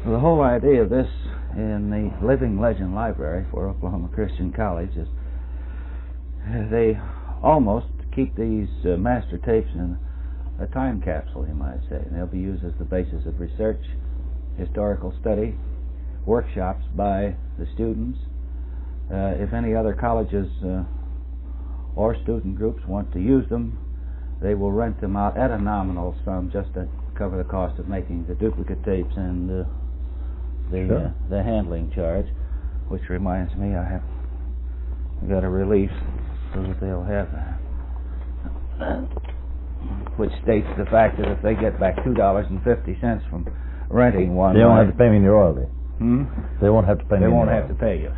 The whole idea of this in the Living Legend Library for Oklahoma Christian College is they almost keep these master tapes in a time capsule, you might say. And they'll be used as the basis of research, historical study, workshops by the students. If any other colleges or student groups want to use them, they will rent them out at a nominal sum just to cover the cost of making the duplicate tapes and the handling charge. Which reminds me, I got a release so that they'll have which states the fact that if they get back $2.50 from renting one, they won't have to pay me any royalty. They won't have to pay me. They won't have to pay you.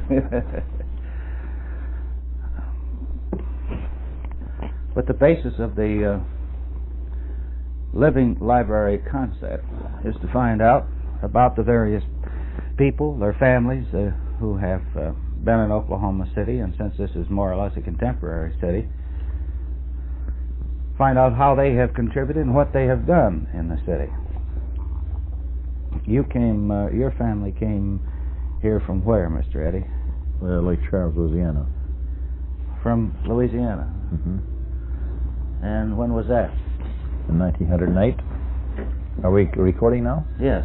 But the basis of the living library concept is to find out about the various people, their families, who have been in Oklahoma City, and since this is more or less a contemporary city, find out how they have contributed and what they have done in the city. You came, your family came here from where, Mr. Eddie? Lake Charles, Louisiana. From Louisiana? Mm-hmm. And when was that? In 1908. Are we recording now? Yes.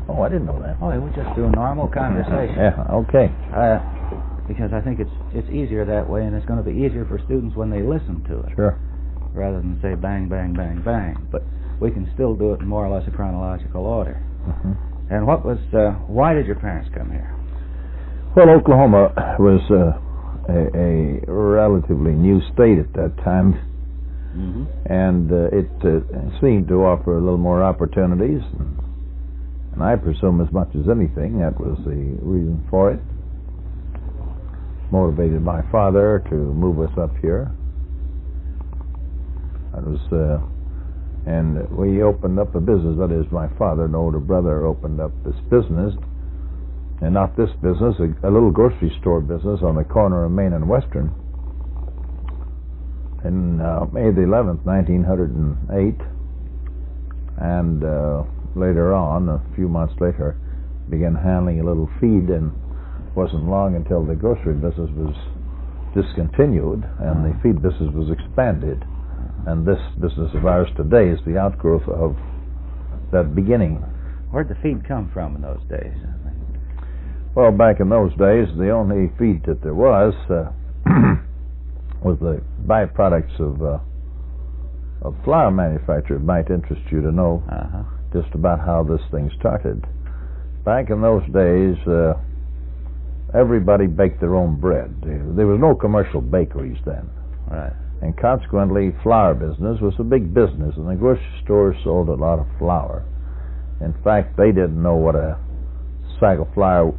Oh, I didn't know that. Oh, we just do a normal conversation. Yeah, okay. Because I think it's easier that way, and it's going to be easier for students when they listen to it. Sure. Rather than say bang, bang, bang, bang. But we can still do it in more or less a chronological order. Mm-hmm. And what was, why did your parents come here? Well, Oklahoma was a relatively new state at that time. Mm-hmm. And it seemed to offer a little more opportunities, and I presume as much as anything that was the reason for it. Motivated my father to move us up here. That was, and we opened up a business. That is, my father, an older brother, opened up this business, and not this business, a little grocery store business on the corner of Main and Western. In May the 11th, 1908, and later on, a few months later, began handling a little feed, and it wasn't long until the grocery business was discontinued and the feed business was expanded. And this business of ours today is the outgrowth of that beginning. Where'd the feed come from in those days? Well, back in those days, the only feed that there was the byproducts of flour manufacture. It might interest you to know just about how this thing started. Back in those days, everybody baked their own bread. There was no commercial bakeries then. Right. And consequently, flour business was a big business, and the grocery stores sold a lot of flour. In fact, they didn't know what a sack of flour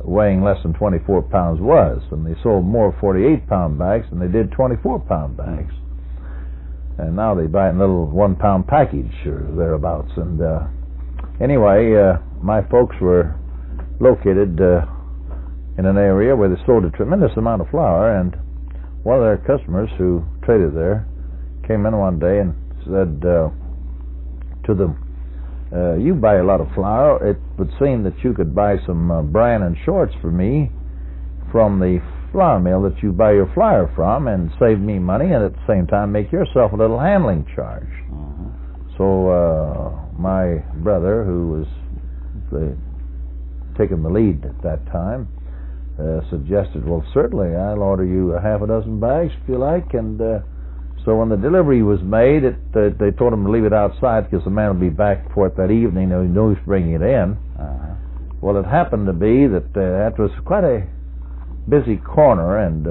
weighing less than 24 pounds was, and they sold more 48-pound bags than they did 24-pound bags. And now they buy it in a little 1-pound package or thereabouts. And anyway, my folks were located in an area where they sold a tremendous amount of flour, and one of their customers who traded there came in one day and said to them, you buy a lot of flour. It would seem that you could buy some bran and shorts for me from the flour mill that you buy your flour from, and save me money, and at the same time make yourself a little handling charge. So my brother, who was taking the lead at that time, suggested, well, certainly, I'll order you a half a dozen bags if you like. And so when the delivery was made, they told him to leave it outside because the man would be back for it that evening, and he knew he was bringing it in. Well, it happened to be that that was quite a busy corner, and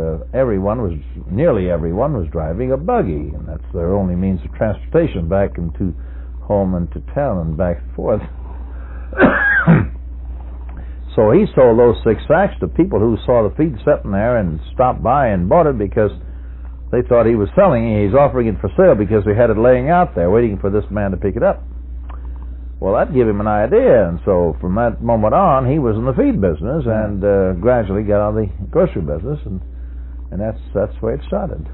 nearly everyone was driving a buggy, and that's their only means of transportation back into home and to town and back and forth. So he sold those 6 sacks to people who saw the feed sitting there and stopped by and bought it because they thought he was selling it. He's offering it for sale because we had it laying out there waiting for this man to pick it up. Well, that gave him an idea, and so from that moment on, he was in the feed business and gradually got out of the grocery business, and that's where it started.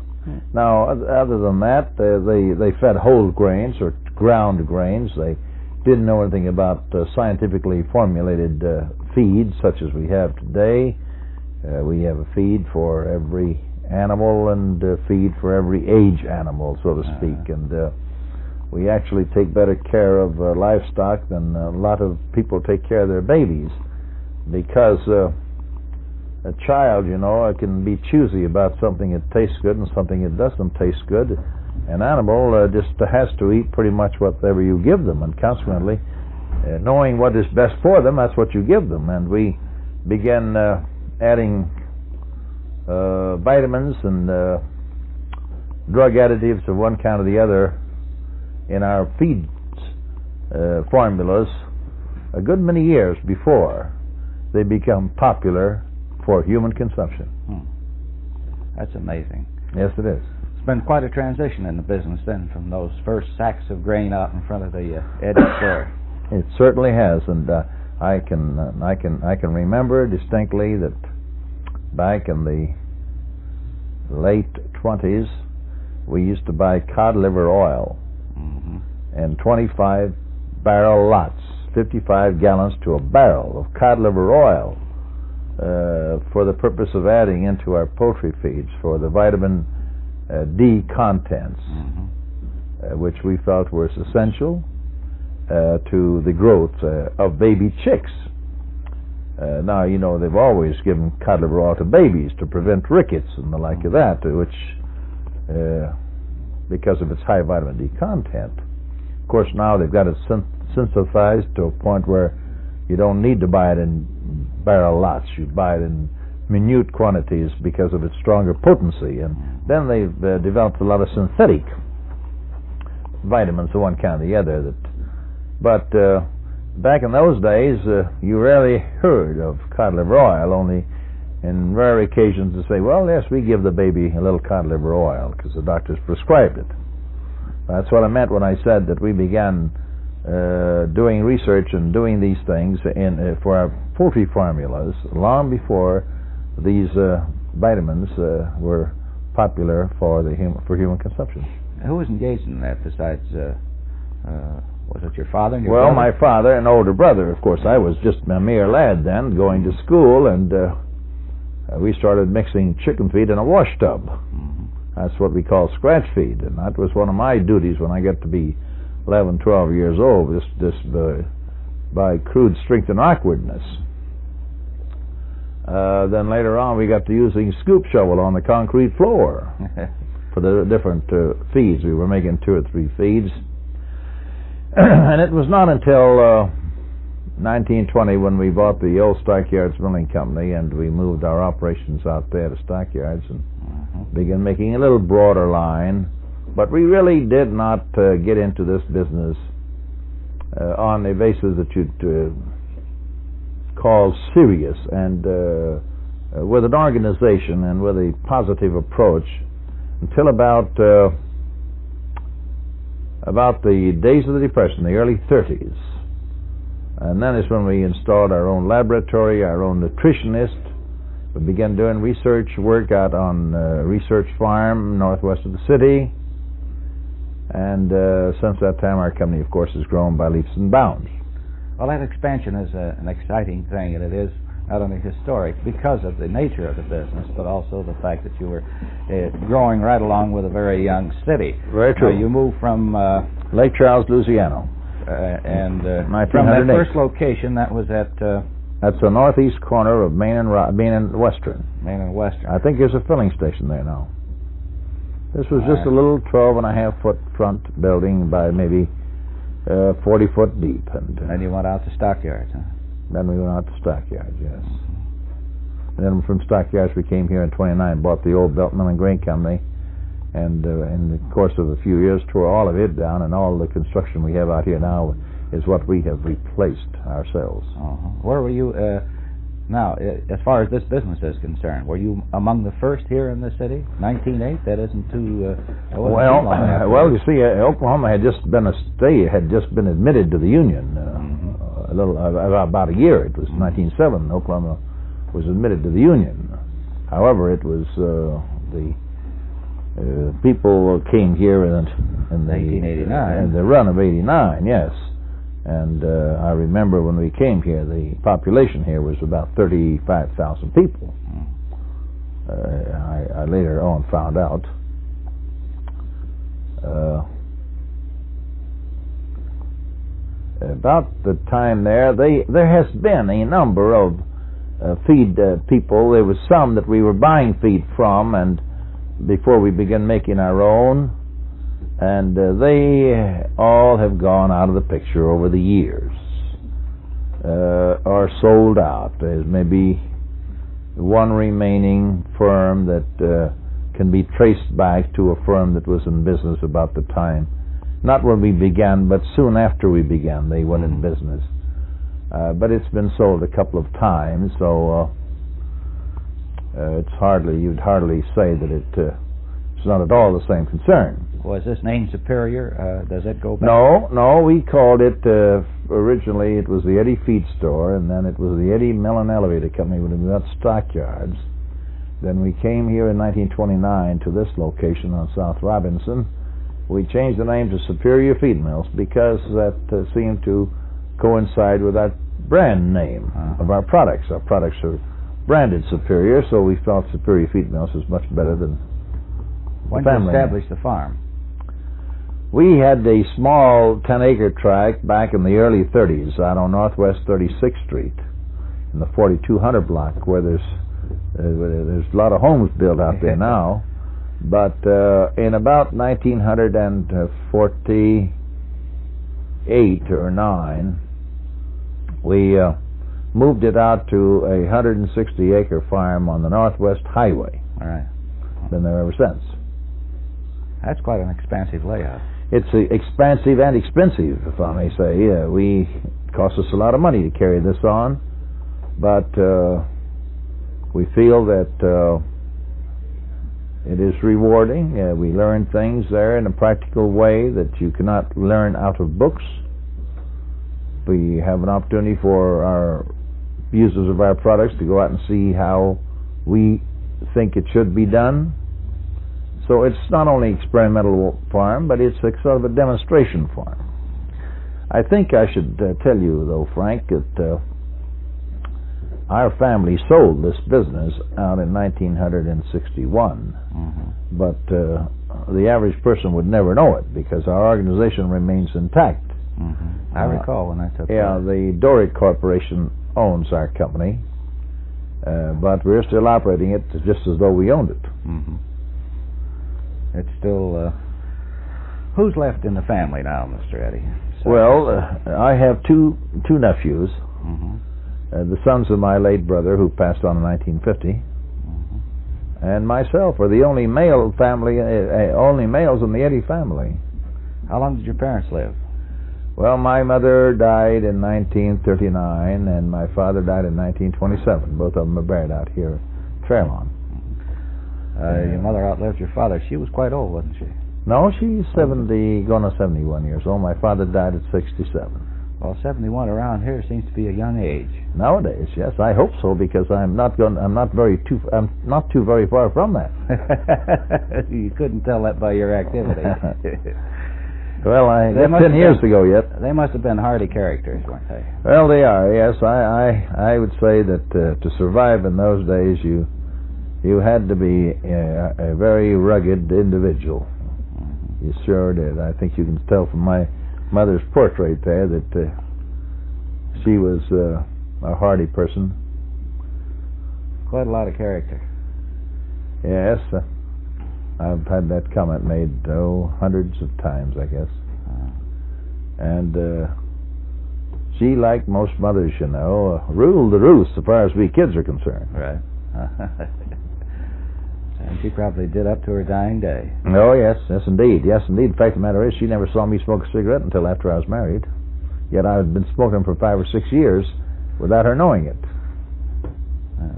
Now, other than that, they fed whole grains or ground grains. They didn't know anything about scientifically formulated feeds such as we have today. We have a feed for every animal and a feed for every age animal, so to speak. And we actually take better care of livestock than a lot of people take care of their babies, because a child, you know, can be choosy about something that tastes good and something that doesn't taste good. An animal just has to eat pretty much whatever you give them, and consequently, knowing what is best for them, that's what you give them. And we began adding vitamins and drug additives of one kind or the other in our feed formulas a good many years before they become popular for human consumption. That's amazing. Yes, it is. It's been quite a transition in the business then, from those first sacks of grain out in front of the eddy store. It certainly has, and I can remember distinctly that back in the late 20s, we used to buy cod liver oil and 25 barrel lots, 55 gallons to a barrel of cod liver oil for the purpose of adding into our poultry feeds for the vitamin D contents, which we felt was essential to the growth of baby chicks. Now, you know, they've always given cod liver oil to babies to prevent rickets and the like of that, which, because of its high vitamin D content. Of course, now they've got it synthesized to a point where you don't need to buy it in barrel lots. You buy it in minute quantities because of its stronger potency. And then they've developed a lot of synthetic vitamins of one kind or the other. But back in those days, you rarely heard of cod liver oil, only in rare occasions to say, well, yes, we give the baby a little cod liver oil because the doctors prescribed it. That's what I meant when I said that we began doing research and doing these things for our poultry formulas long before these vitamins were popular for human consumption. Who was engaged in that besides, was it your father and your brother? brother? My father and older brother. Of course, I was just a mere lad then, going to school, and we started mixing chicken feed in a wash tub. That's what we call scratch feed, and that was one of my duties when I got to be 11, 12 years old, this by crude strength and awkwardness. Then later on we got to using scoop shovel on the concrete floor for the different feeds. We were making 2 or 3 feeds. And it was not until 1920 when we bought the old Stockyards Milling Company and we moved our operations out there to Stockyards and began making a little broader line. But we really did not get into this business on the basis that you'd call serious and with an organization and with a positive approach until about the days of the Depression, the early 30s. And then is when we installed our own laboratory, our own nutritionist. We began doing research work out on Research Farm, northwest of the city. And since that time, our company, of course, has grown by leaps and bounds. Well, that expansion is an exciting thing, and it is not only historic because of the nature of the business, but also the fact that you were growing right along with a very young city. Very true. You moved from Lake Charles, Louisiana. And from that first location, that was at... that's the northeast corner of Main and Western. Main and Western. I think there's a filling station there now. This was just a little 12.5-foot front building by maybe 40 foot deep. And you went out to Stockyards, huh? Then we went out to Stockyards, yes. And then from Stockyards we came here in 29, bought the old Belt Mill and Grain Company, and in the course of a few years tore all of it down, and all the construction we have out here now is what we have replaced ourselves. Where were you now, as far as this business is concerned? Were you among the first here in the city? 1908? That isn't too... well, you see, Oklahoma had just been admitted to the Union about a year. It was 1907. Oklahoma was admitted to the Union. However, it was the people came here in 1989. In the run of '89, yes. And I remember when we came here, the population here was about 35,000 people. I later on found out. About the time there has been a number of feed people. There was some that we were buying feed from, and before we began making our own, and they all have gone out of the picture over the years, or sold out. There's maybe one remaining firm that can be traced back to a firm that was in business about the time, not when we began, but soon after we began, they went in business. But it's been sold a couple of times, so you'd hardly say that it's not at all the same concern. Was this name Superior? Does it go back? No, we called it, originally it was the Eddy Feed Store, and then it was the Eddy Mill and Elevator Company when we got stockyards. Then we came here in 1929 to this location on South Robinson. We changed the name to Superior Feed Mills because that seemed to coincide with our brand name of our products. Our products are branded Superior, so we felt Superior Feed Mills was much better than when did you establish the farm? We had a small 10-acre tract back in the early 30s out on Northwest 36th Street in the 4200 block, where there's a lot of homes built out there now. But in about 1948 or 9, we moved it out to a 160-acre farm on the Northwest Highway. All right. Been there ever since. That's quite an expansive layout. It's expansive and expensive, if I may say. It cost us a lot of money to carry this on, but we feel that it is rewarding. We learn things there in a practical way that you cannot learn out of books. We have an opportunity for our users of our products to go out and see how we think it should be done. So it's not only experimental farm, but it's a sort of a demonstration farm. I think I should tell you, though, Frank, that our family sold this business out in 1961, but the average person would never know it because our organization remains intact. I recall when I took the Doyle Corporation owns our company, but we're still operating it just as though we owned it. It's still... who's left in the family now, Mr. Eddy? Well, I have two nephews. The sons of my late brother, who passed on in 1950, and myself are the only male family, only males in the Eddy family. How long did your parents live? Well, my mother died in 1939, and my father died in 1927. Both of them are buried out here at Fairlawn. Your mother outlived your father. She was quite old, wasn't she? No, she's 70, going on 71 years old. My father died at 67. Well, 71 around here seems to be a young age. Nowadays, yes, I hope so, because I'm not too very far from that. You couldn't tell that by your activity. Well, that's 10 years ago yet. They must have been hardy characters, weren't they? Well, they are. Yes, I would say that to survive in those days, you had to be a very rugged individual. You sure did. I think you can tell from my mother's portrait there that she was a hardy person. Quite a lot of character. Yes, I've had that comment made hundreds of times, I guess. And she, like most mothers, you know, ruled the roost as far as we kids are concerned. Right. And she probably did up to her dying day. Oh, yes, indeed. Yes, indeed. The fact of the matter is, she never saw me smoke a cigarette until after I was married. Yet I had been smoking for 5 or 6 years without her knowing it.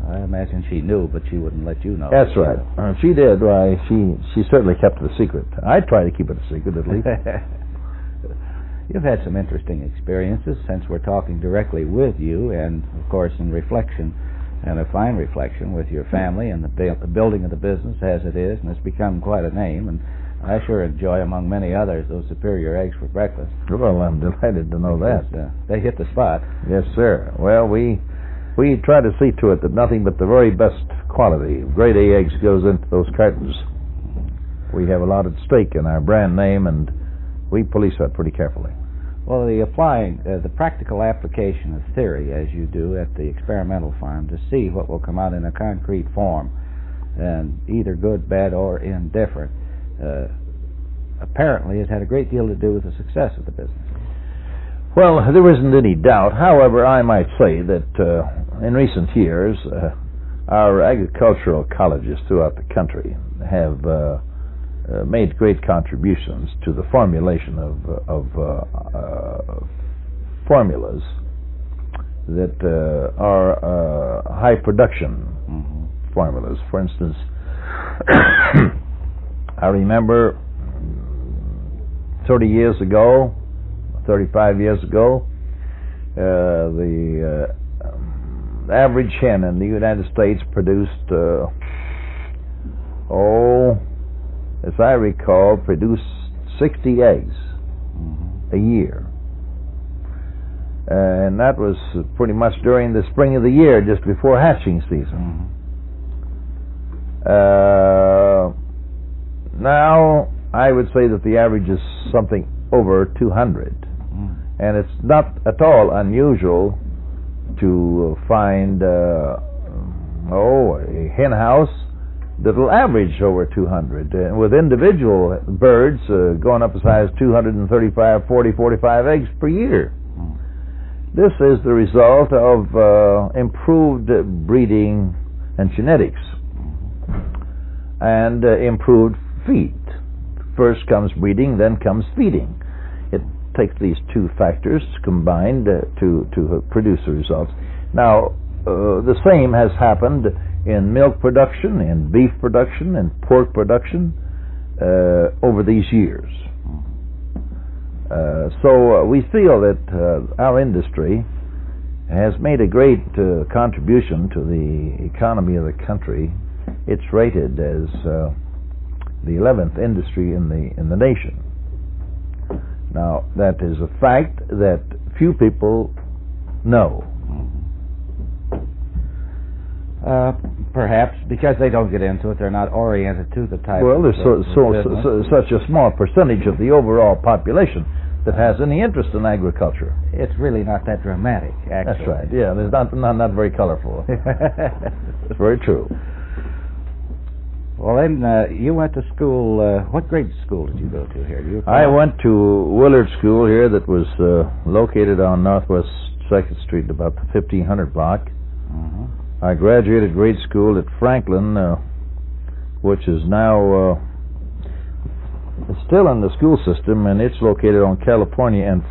I imagine she knew, but she wouldn't let you know. That's right. She did. Why, she certainly kept it a secret. I try to keep it a secret, at least. You've had some interesting experiences since we're talking directly with you, and, of course, in reflection, and a fine reflection with your family and the building of the business as it is, and it's become quite a name. And I sure enjoy, among many others, those superior eggs for breakfast. Well, I'm delighted to know because, that. They hit the spot. Yes, sir. Well, we try to see to it that nothing but the very best quality of grade A eggs goes into those cartons. We have a lot at stake in our brand name, and we police that pretty carefully. Well, the practical application of theory, as you do at the experimental farm, to see what will come out in a concrete form, and either good, bad, or indifferent, apparently has had a great deal to do with the success of the business. Well, there isn't any doubt. However, I might say that in recent years, our agricultural colleges throughout the country have made great contributions to the formulation of formulas that are high production formulas. For instance, I remember 30 years ago, 35 years ago, the average hen in the United States produced, as I recall, produced 60 eggs a year. And that was pretty much during the spring of the year, just before hatching season. Now, I would say that the average is something over 200. And it's not at all unusual to find a hen house that will average over 200, with individual birds going up as high as 235, 40, 45 eggs per year. This is the result of improved breeding and genetics and improved feed. First comes breeding, then comes feeding. It takes these two factors combined to produce the results. Now, the same has happened in milk production, in beef production, in pork production over these years. So we feel that our industry has made a great contribution to the economy of the country. It's rated as the 11th industry in the nation. Now, that is a fact that few people know. Perhaps because they don't get into it, they're not oriented to the type. Well, there's such a small percentage of the overall population that has any interest in agriculture. It's really not that dramatic, actually. That's right. Yeah, it's not very colorful. It's very true. Well, then you went to school. What grade school did you go to here? I went to Willard School here, that was located on Northwest 2nd Street, about the 1500 block. I graduated grade school at Franklin, which is now it's still in the school system, and it's located on California and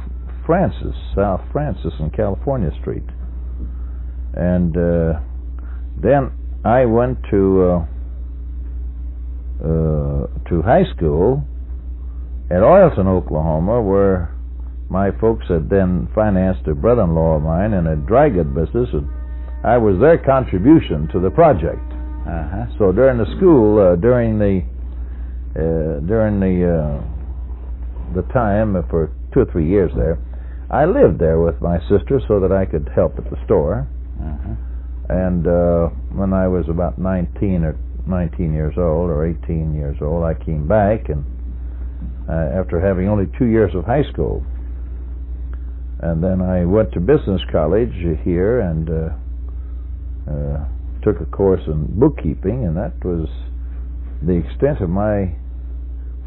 South Francis and California Street. And then I went to high school at Oilton, Oklahoma, where my folks had then financed a brother-in-law of mine in a dry goods business, and I was their contribution to the project. So during the school, during the time for 2 or 3 years there, I lived there with my sister so that I could help at the store. And when I was about 19 years old or 18 years old, I came back, and after having only 2 years of high school, and then I went to business college here and took a course in bookkeeping, and that was the extent of my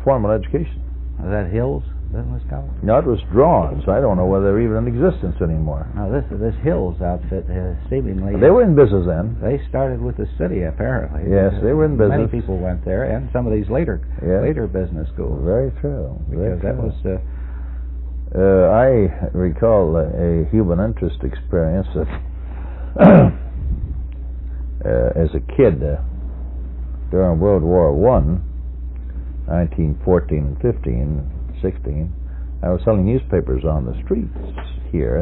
formal education. Was that Hills Business College? No, it was Drawns. I don't know whether they're even in existence anymore. Now, this Hills outfit seemingly... They were in business then. They started with the city, apparently. Yes, they were in business. Many people went there, and some of these later business schools. Very true. Because that was... I recall a human interest experience that as a kid during World War I, 1914 and 15, 16, I was selling newspapers on the streets here,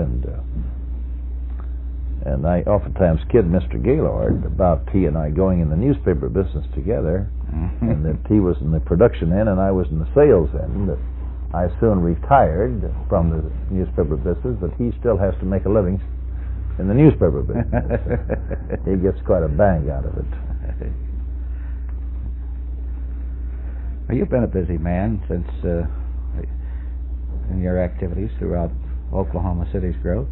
and I oftentimes kid Mr. Gaylord about he and I going in the newspaper business together. and that he was in the production end and I was in the sales end. That I soon retired from the newspaper business, but he still has to make a living in the newspaper business. He gets quite a bang out of it. Well, you've been a busy man since in your activities throughout Oklahoma City's growth.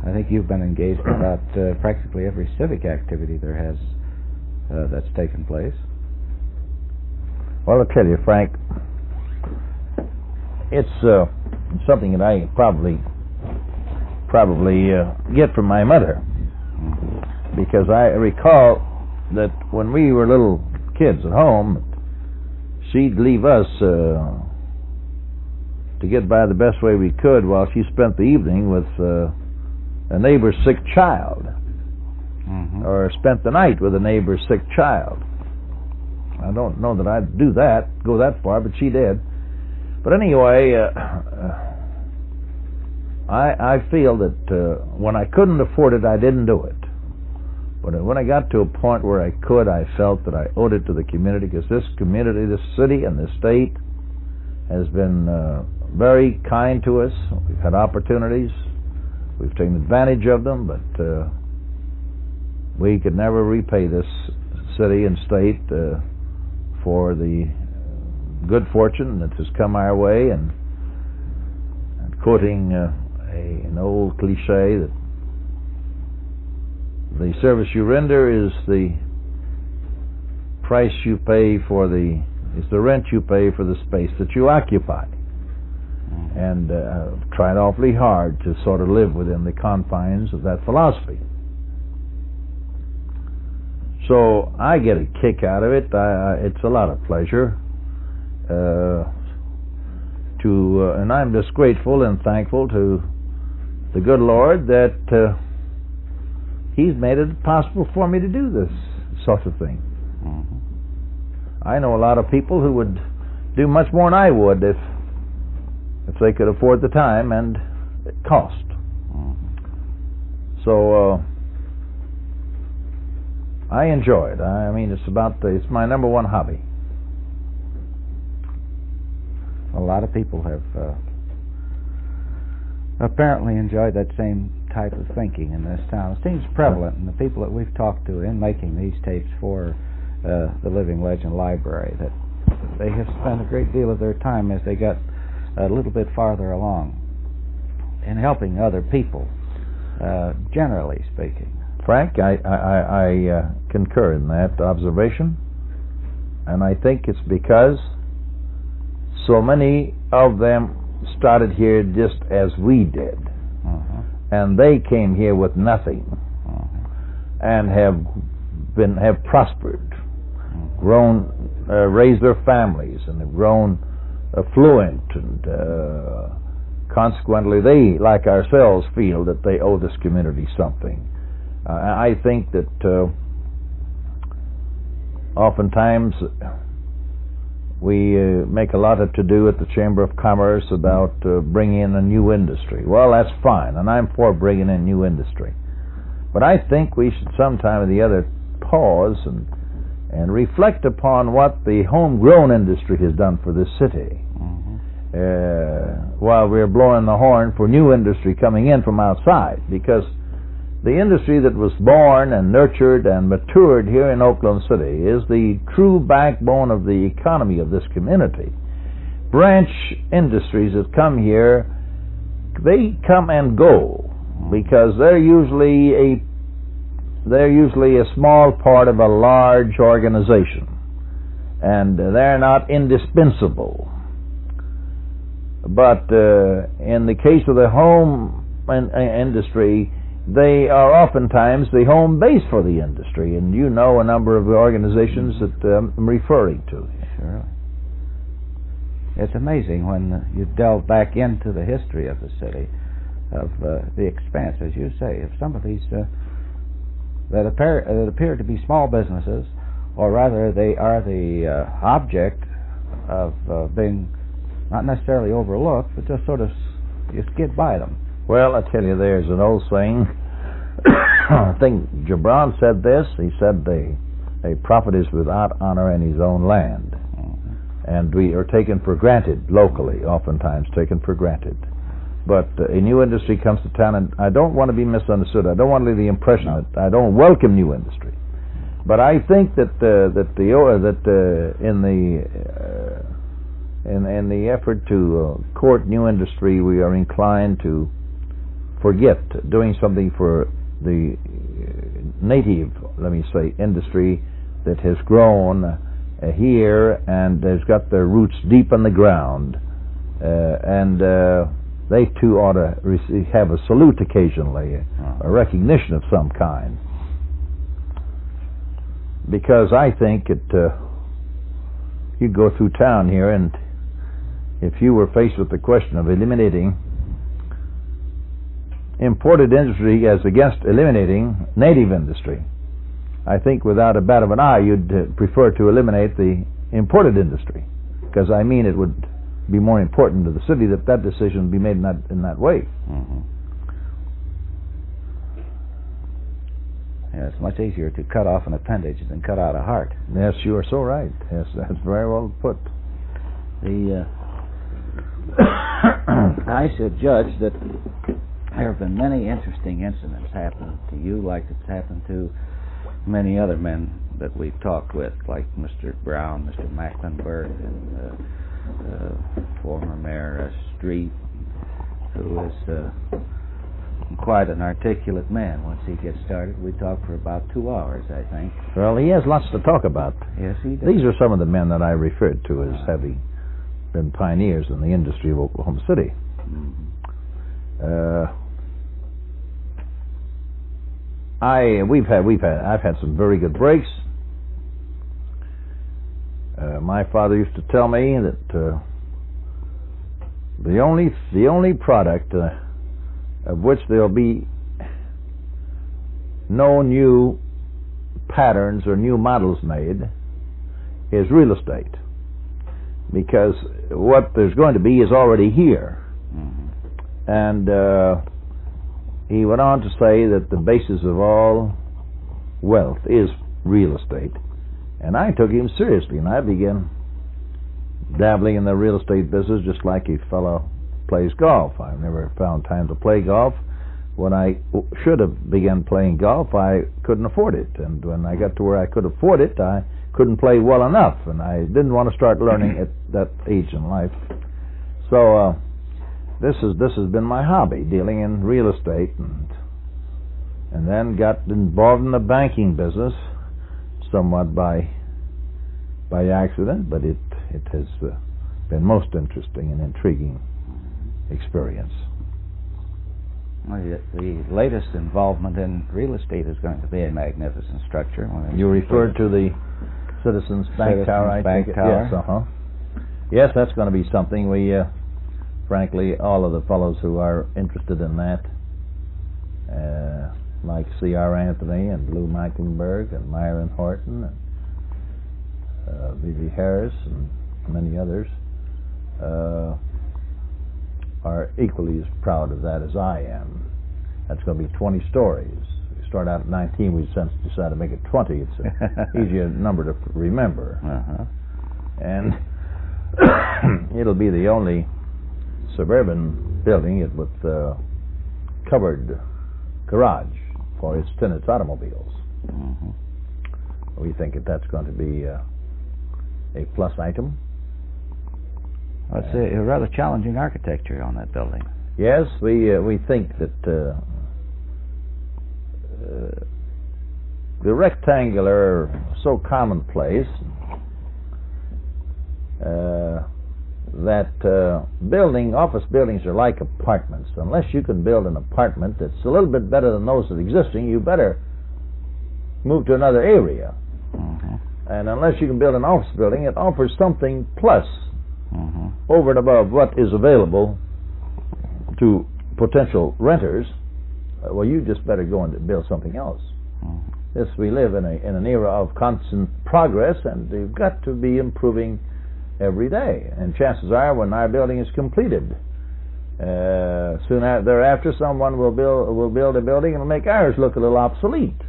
I think you've been engaged in about practically every civic activity there has that's taken place. Well, I'll tell you, Frank, it's something that I probably get from my mother, because I recall that when we were little kids at home, she'd leave us to get by the best way we could while she spent the evening with a neighbor's sick child, or spent the night with a neighbor's sick child. I don't know that I'd go that far, but she did. But anyway, I feel that when I couldn't afford it, I didn't do it. But when I got to a point where I could, I felt that I owed it to the community, because this community, this city, and this state has been very kind to us. We've had opportunities. We've taken advantage of them, but we could never repay this city and state for the good fortune that has come our way. And quoting an old cliche, that the service you render is the price you pay is the rent you pay for the space that you occupy. And I've tried awfully hard to sort of live within the confines of that philosophy. So I get a kick out of it. It's a lot of pleasure and I'm just grateful and thankful to the good Lord that He's made it possible for me to do this sort of thing. I know a lot of people who would do much more than I would if they could afford the time and cost. So I enjoy it. I mean, it's my number one hobby. A lot of people have apparently enjoyed that same type of thinking in this town. It seems prevalent in the people that we've talked to in making these tapes for the Living Legend Library, that they have spent a great deal of their time as they got a little bit farther along in helping other people, generally speaking. Frank, I concur in that observation, and I think it's because so many of them started here just as we did, and they came here with nothing, and have prospered, grown, raised their families, and have grown affluent, and consequently they, like ourselves, feel that they owe this community something. I think that oftentimes we make a lot of to-do at the Chamber of Commerce about bringing in a new industry. Well, that's fine, and I'm for bringing in new industry. But I think we should sometime or the other pause and reflect upon what the homegrown industry has done for this city, while we're blowing the horn for new industry coming in from outside, because the industry that was born and nurtured and matured here in Oklahoma City is the true backbone of the economy of this community. Branch industries that come here, they come and go because they're usually a small part of a large organization, and they're not indispensable. But in the case of the home industry, they are oftentimes the home base for the industry, and you know a number of organizations that I'm referring to. Sure. It's amazing when you delve back into the history of the city, of the expanse, as you say, of some of these that appear to be small businesses, or rather they are the object of being not necessarily overlooked, but just sort of you skid by them. Well, I tell you, there's an old saying. I think Gibran said this. He said, a prophet is without honor in his own land. And we are taken for granted locally, oftentimes taken for granted. But a new industry comes to town, and I don't want to be misunderstood. I don't want to leave the impression that I don't welcome new industry. But I think that in the effort to court new industry, we are inclined to forget doing something for the native, let me say, industry that has grown here and has got their roots deep in the ground, and they too ought to have a salute occasionally, a recognition of some kind. Because I think you go through town here, and if you were faced with the question of eliminating imported industry as against eliminating native industry, I think without a bat of an eye you'd prefer to eliminate the imported industry, because I mean it would be more important to the city that decision be made in that way. Mm-hmm. Yeah, it's much easier to cut off an appendage than cut out a heart. Yes, you are so right. Yes, that's very well put. I should judge that there have been many interesting incidents happen to you, like it's happened to many other men that we've talked with, like Mr. Brown, Mr. Mecklenburg, and former Mayor Street, who is quite an articulate man. Once he gets started, we talk for about 2 hours, I think. Well, he has lots to talk about. Yes, he does. These are some of the men that I referred to as having been pioneers in the industry of Oklahoma City. Mm-hmm. I've had some very good breaks. My father used to tell me that the only product of which there'll be no new patterns or new models made is real estate, because what there's going to be is already here. Mm-hmm. And he went on to say that the basis of all wealth is real estate. And I took him seriously, and I began dabbling in the real estate business just like a fellow plays golf. I've never found time to play golf. When I should have begun playing golf, I couldn't afford it. And when I got to where I could afford it, I couldn't play well enough, and I didn't want to start learning at that age in life. So this has been my hobby, dealing in real estate, and then got involved in the banking business somewhat by accident, but it has been most interesting and intriguing experience. Well, the latest involvement in real estate is going to be a magnificent structure. You referred to the Citizens Bank Tower, I think. Bank Tower. Yes, yes, that's going to be something. We, frankly, all of the fellows who are interested in that, like C.R. Anthony and Lou Mecklenburg and Myron Horton and V.V. Harris and many others, are equally as proud of that as I am. That's going to be 20 stories. We start out at 19, we since decided to make it 20. It's an easier number to remember. Uh-huh. And it'll be the only suburban building with covered garage for its tenants' automobiles. Mm-hmm. We think that's going to be a plus item. Well, it's a rather challenging architecture on that building. Yes, we think that the rectangular, so commonplace, that office buildings are like apartments. Unless you can build an apartment that's a little bit better than those that are existing, you better move to another area. Mm-hmm. And unless you can build an office building, it offers something plus over and above what is available to potential renters. Well, you just better go and build something else. Yes, we live in an era of constant progress, and you've got to be improving every day. And chances are, when our building is completed, soon thereafter, someone will build a building and will make ours look a little obsolete.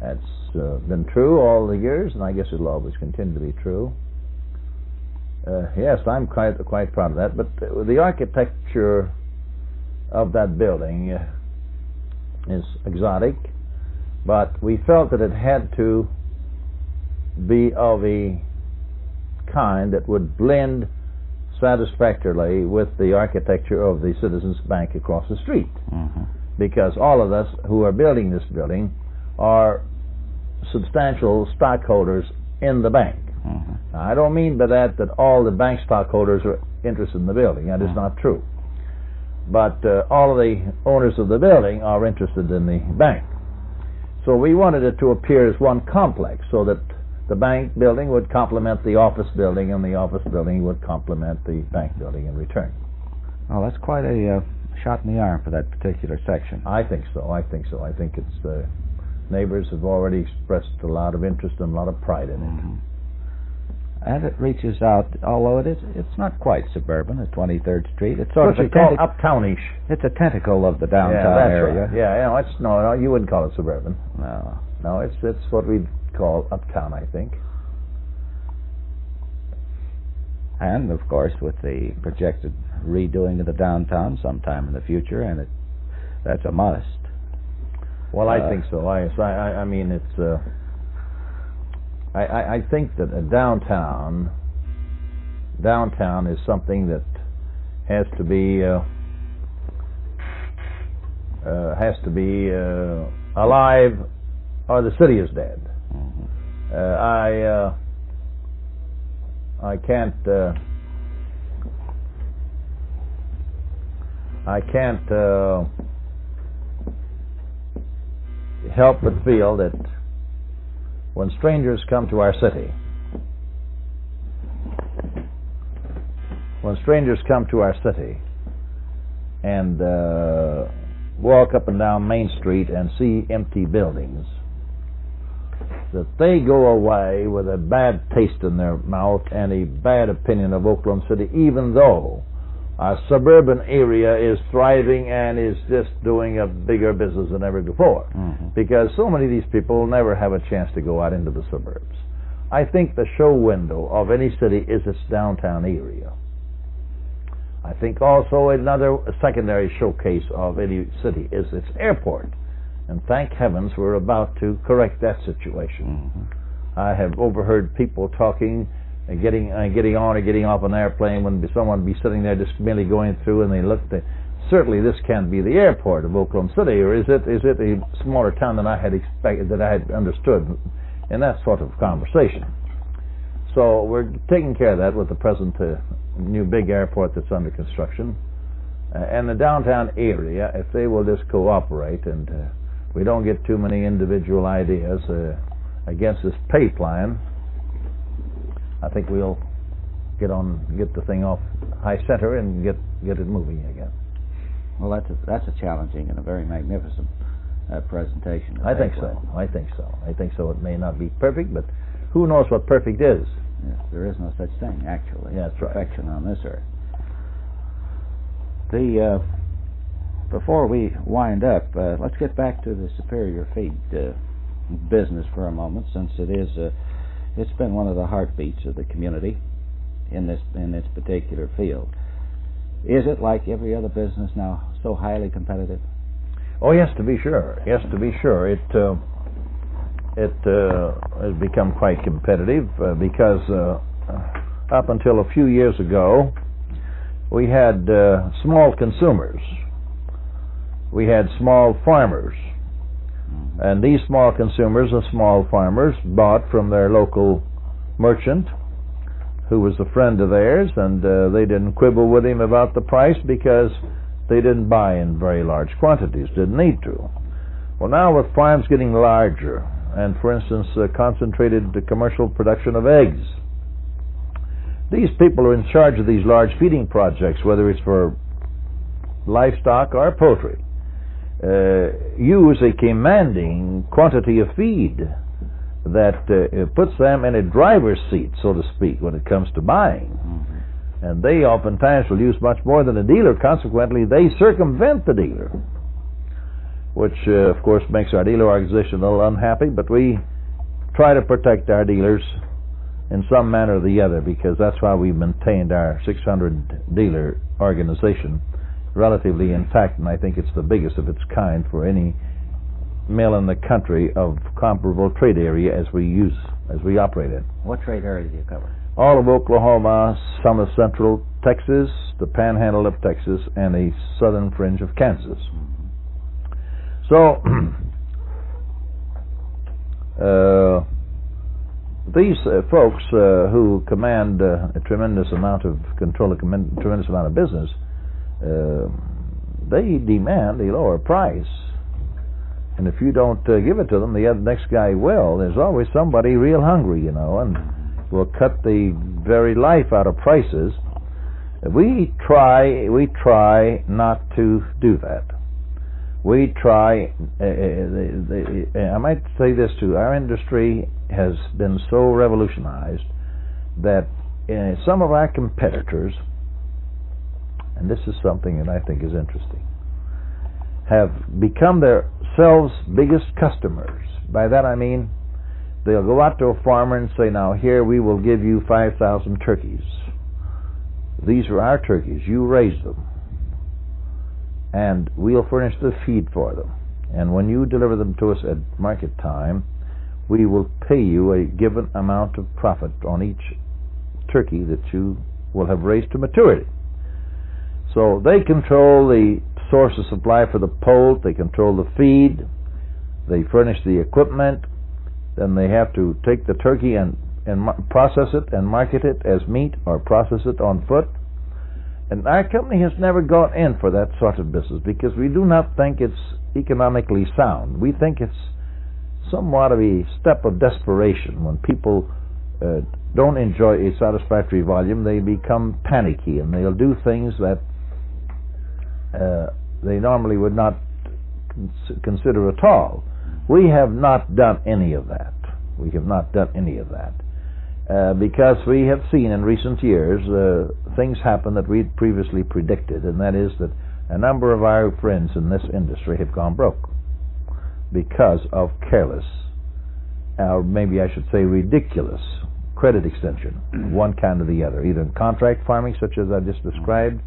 That's been true all the years, and I guess it'll always continue to be true. Yes, I'm quite proud of that. But the architecture of that building is exotic, but we felt that it had to be of a kind that would blend satisfactorily with the architecture of the Citizens Bank across the street. Mm-hmm. Because all of us who are building this building are substantial stockholders in the bank. Mm-hmm. Now, I don't mean by that all the bank stockholders are interested in the building. That is not true. But all of the owners of the building are interested in the bank. So we wanted it to appear as one complex, so that the bank building would complement the office building, and the office building would complement the bank building in return. Oh, that's quite a shot in the arm for that particular section. I think so. I think it's neighbors have already expressed a lot of interest and a lot of pride in it. Mm-hmm. And it reaches out, although it's not quite suburban at 23rd Street. It's sort what of you call uptownish. It's a tentacle of the downtown area. Right. Yeah, no, you wouldn't call it suburban. No, it's what we'd call uptown, I think. And of course, with the projected redoing of the downtown sometime in the future, and that's a modest. Well, I think so. I mean, it's. I think that a downtown is something that has to be alive, or the city is dead. Mm-hmm. I can't help but feel that when strangers come to our city, and walk up and down Main Street and see empty buildings, that they go away with a bad taste in their mouth and a bad opinion of Oklahoma City, even though our suburban area is thriving and is just doing a bigger business than ever before. Mm-hmm. Because so many of these people never have a chance to go out into the suburbs. I think the show window of any city is its downtown area. I think also another secondary showcase of any city is its airport. And thank heavens we're about to correct that situation. Mm-hmm. I have overheard people talking and getting on or getting off an airplane when someone would be sitting there just merely going through, and they looked at, certainly this can't be the airport of Oklahoma City, or is it a smaller town than I had expected, that I had understood in that sort of conversation. So we're taking care of that with the present new big airport that's under construction. And the downtown area, if they will just cooperate and we don't get too many individual ideas against this pay plan, I think we'll get the thing off high center and get it moving again. Well, that's a challenging and a very magnificent presentation. I think so. It may not be perfect, but who knows what perfect is? Yes, there is no such thing, actually. Yeah, that's right. Perfection on this earth. Before we wind up, let's get back to the Superior Feed business for a moment, since it's been one of the heartbeats of the community in this particular field. Is it, like every other business now, so highly competitive? Oh, yes, to be sure. It has become quite competitive because up until a few years ago, we had small consumers. We had small farmers. And these small consumers and small farmers bought from their local merchant, who was a friend of theirs, and they didn't quibble with him about the price because they didn't buy in very large quantities, didn't need to. Well, now with farms getting larger, and for instance concentrated commercial production of eggs, these people are in charge of these large feeding projects, whether it's for livestock or poultry, use a commanding quantity of feed that puts them in a driver's seat, so to speak, when it comes to buying. Mm-hmm. And they oftentimes will use much more than the dealer. Consequently, they circumvent the dealer, which of course makes our dealer organization a little unhappy, but we try to protect our dealers in some manner or the other, because that's why we've maintained our 600 dealer organization relatively intact, and I think it's the biggest of its kind for any mill in the country of comparable trade area as we operate in. What trade area do you cover? All of Oklahoma, some of central Texas, the panhandle of Texas, and a southern fringe of Kansas. So these folks who command a tremendous amount of control, a tremendous amount of business, they demand a lower price. And if you don't give it to them, the next guy will. There's always somebody real hungry, and will cut the very life out of prices. We try not to do that. We try, I might say this too, our industry has been so revolutionized that some of our competitors, and this is something that I think is interesting, have become themselves biggest customers. By that I mean they'll go out to a farmer and say, now here we will give you 5,000 turkeys. These are our turkeys, you raise them, and we'll furnish the feed for them. And when you deliver them to us at market time, we will pay you a given amount of profit on each turkey that you will have raised to maturity. So they control the source of supply for the poult, they control the feed, they furnish the equipment, then they have to take the turkey and process it and market it as meat or process it on foot. And our company has never gone in for that sort of business because we do not think it's economically sound. We think it's somewhat of a step of desperation. When people don't enjoy a satisfactory volume, they become panicky and they'll do things that they normally would not consider at all. We have not done any of that. We have not done any of that. Because we have seen in recent years things happen that we'd previously predicted, and that is that a number of our friends in this industry have gone broke because of careless, or maybe I should say ridiculous, credit extension, one kind or the other, either in contract farming, such as I just described,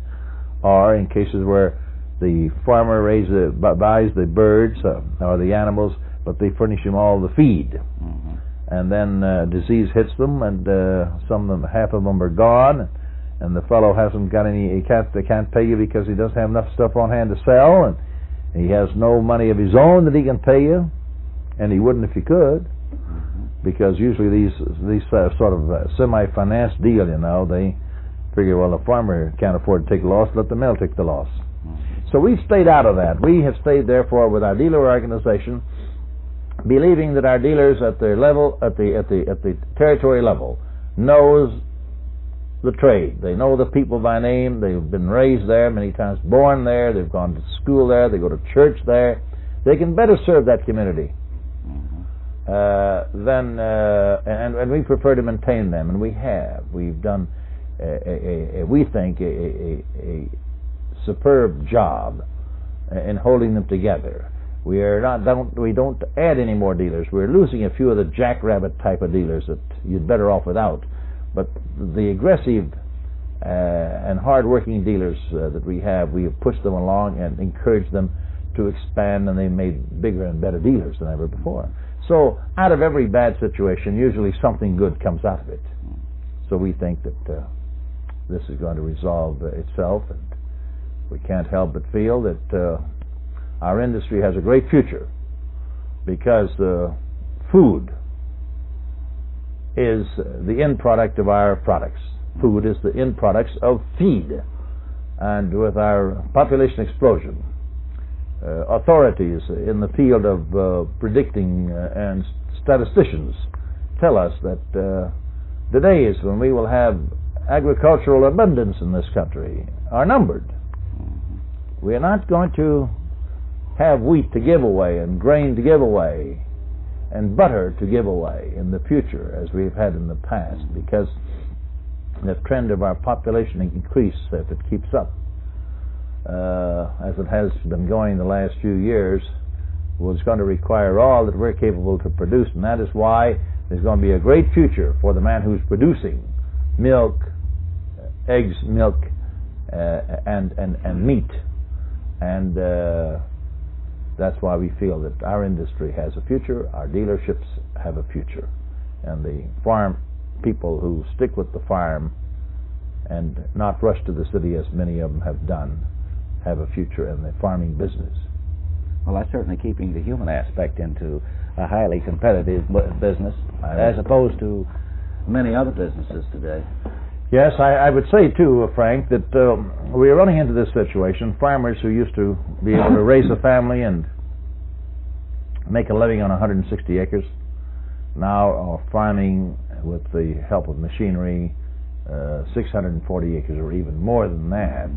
or in cases where the farmer buys the birds or the animals, but they furnish him all the feed. And then disease hits them, and half of them are gone, and the fellow hasn't got any. They can't pay you because he doesn't have enough stuff on hand to sell, and he has no money of his own that he can pay you, and he wouldn't if he could, because usually these sort of semi-financed deal, they figure, well, the farmer can't afford to take the loss, let the mill take the loss. So we've stayed out of that. We have stayed, therefore, with our dealer organization, believing that our dealers at their level, at the territory level, knows the trade. They know the people by name. They've been raised there, many times born there. They've gone to school there. They go to church there. They can better serve that community. And we prefer to maintain them, and we have. We've done, we think, a superb job in holding them together. We don't add any more dealers. We're losing a few of the jackrabbit type of dealers that you'd better off without. But the aggressive and hard-working dealers that we have pushed them along and encouraged them to expand, and they made bigger and better dealers than ever before. So out of every bad situation, usually something good comes out of it. So we think that this is going to resolve itself, and we can't help but feel that our industry has a great future, because food is the end product of our products. Food is the end products of feed. And with our population explosion, authorities in the field of predicting and statisticians tell us that the days when we will have agricultural abundance in this country are numbered. We are not going to have wheat to give away and grain to give away and butter to give away in the future as we've had in the past, because the trend of our population increase, if it keeps up as it has been going the last few years, was going to require all that we're capable to produce, and that is why There's going to be a great future for the man who's producing milk, eggs, milk, and meat. And that's why we feel that our industry has a future, our dealerships have a future. And the farm people who stick with the farm and not rush to the city as many of them have done have a future in the farming business. Well, that's certainly keeping the human aspect into a highly competitive business as opposed to many other businesses today. Yes, I would say too, Frank, that we are running into this situation. Farmers who used to be able to raise a family and make a living on 160 acres now are farming with the help of machinery 640 acres or even more than that,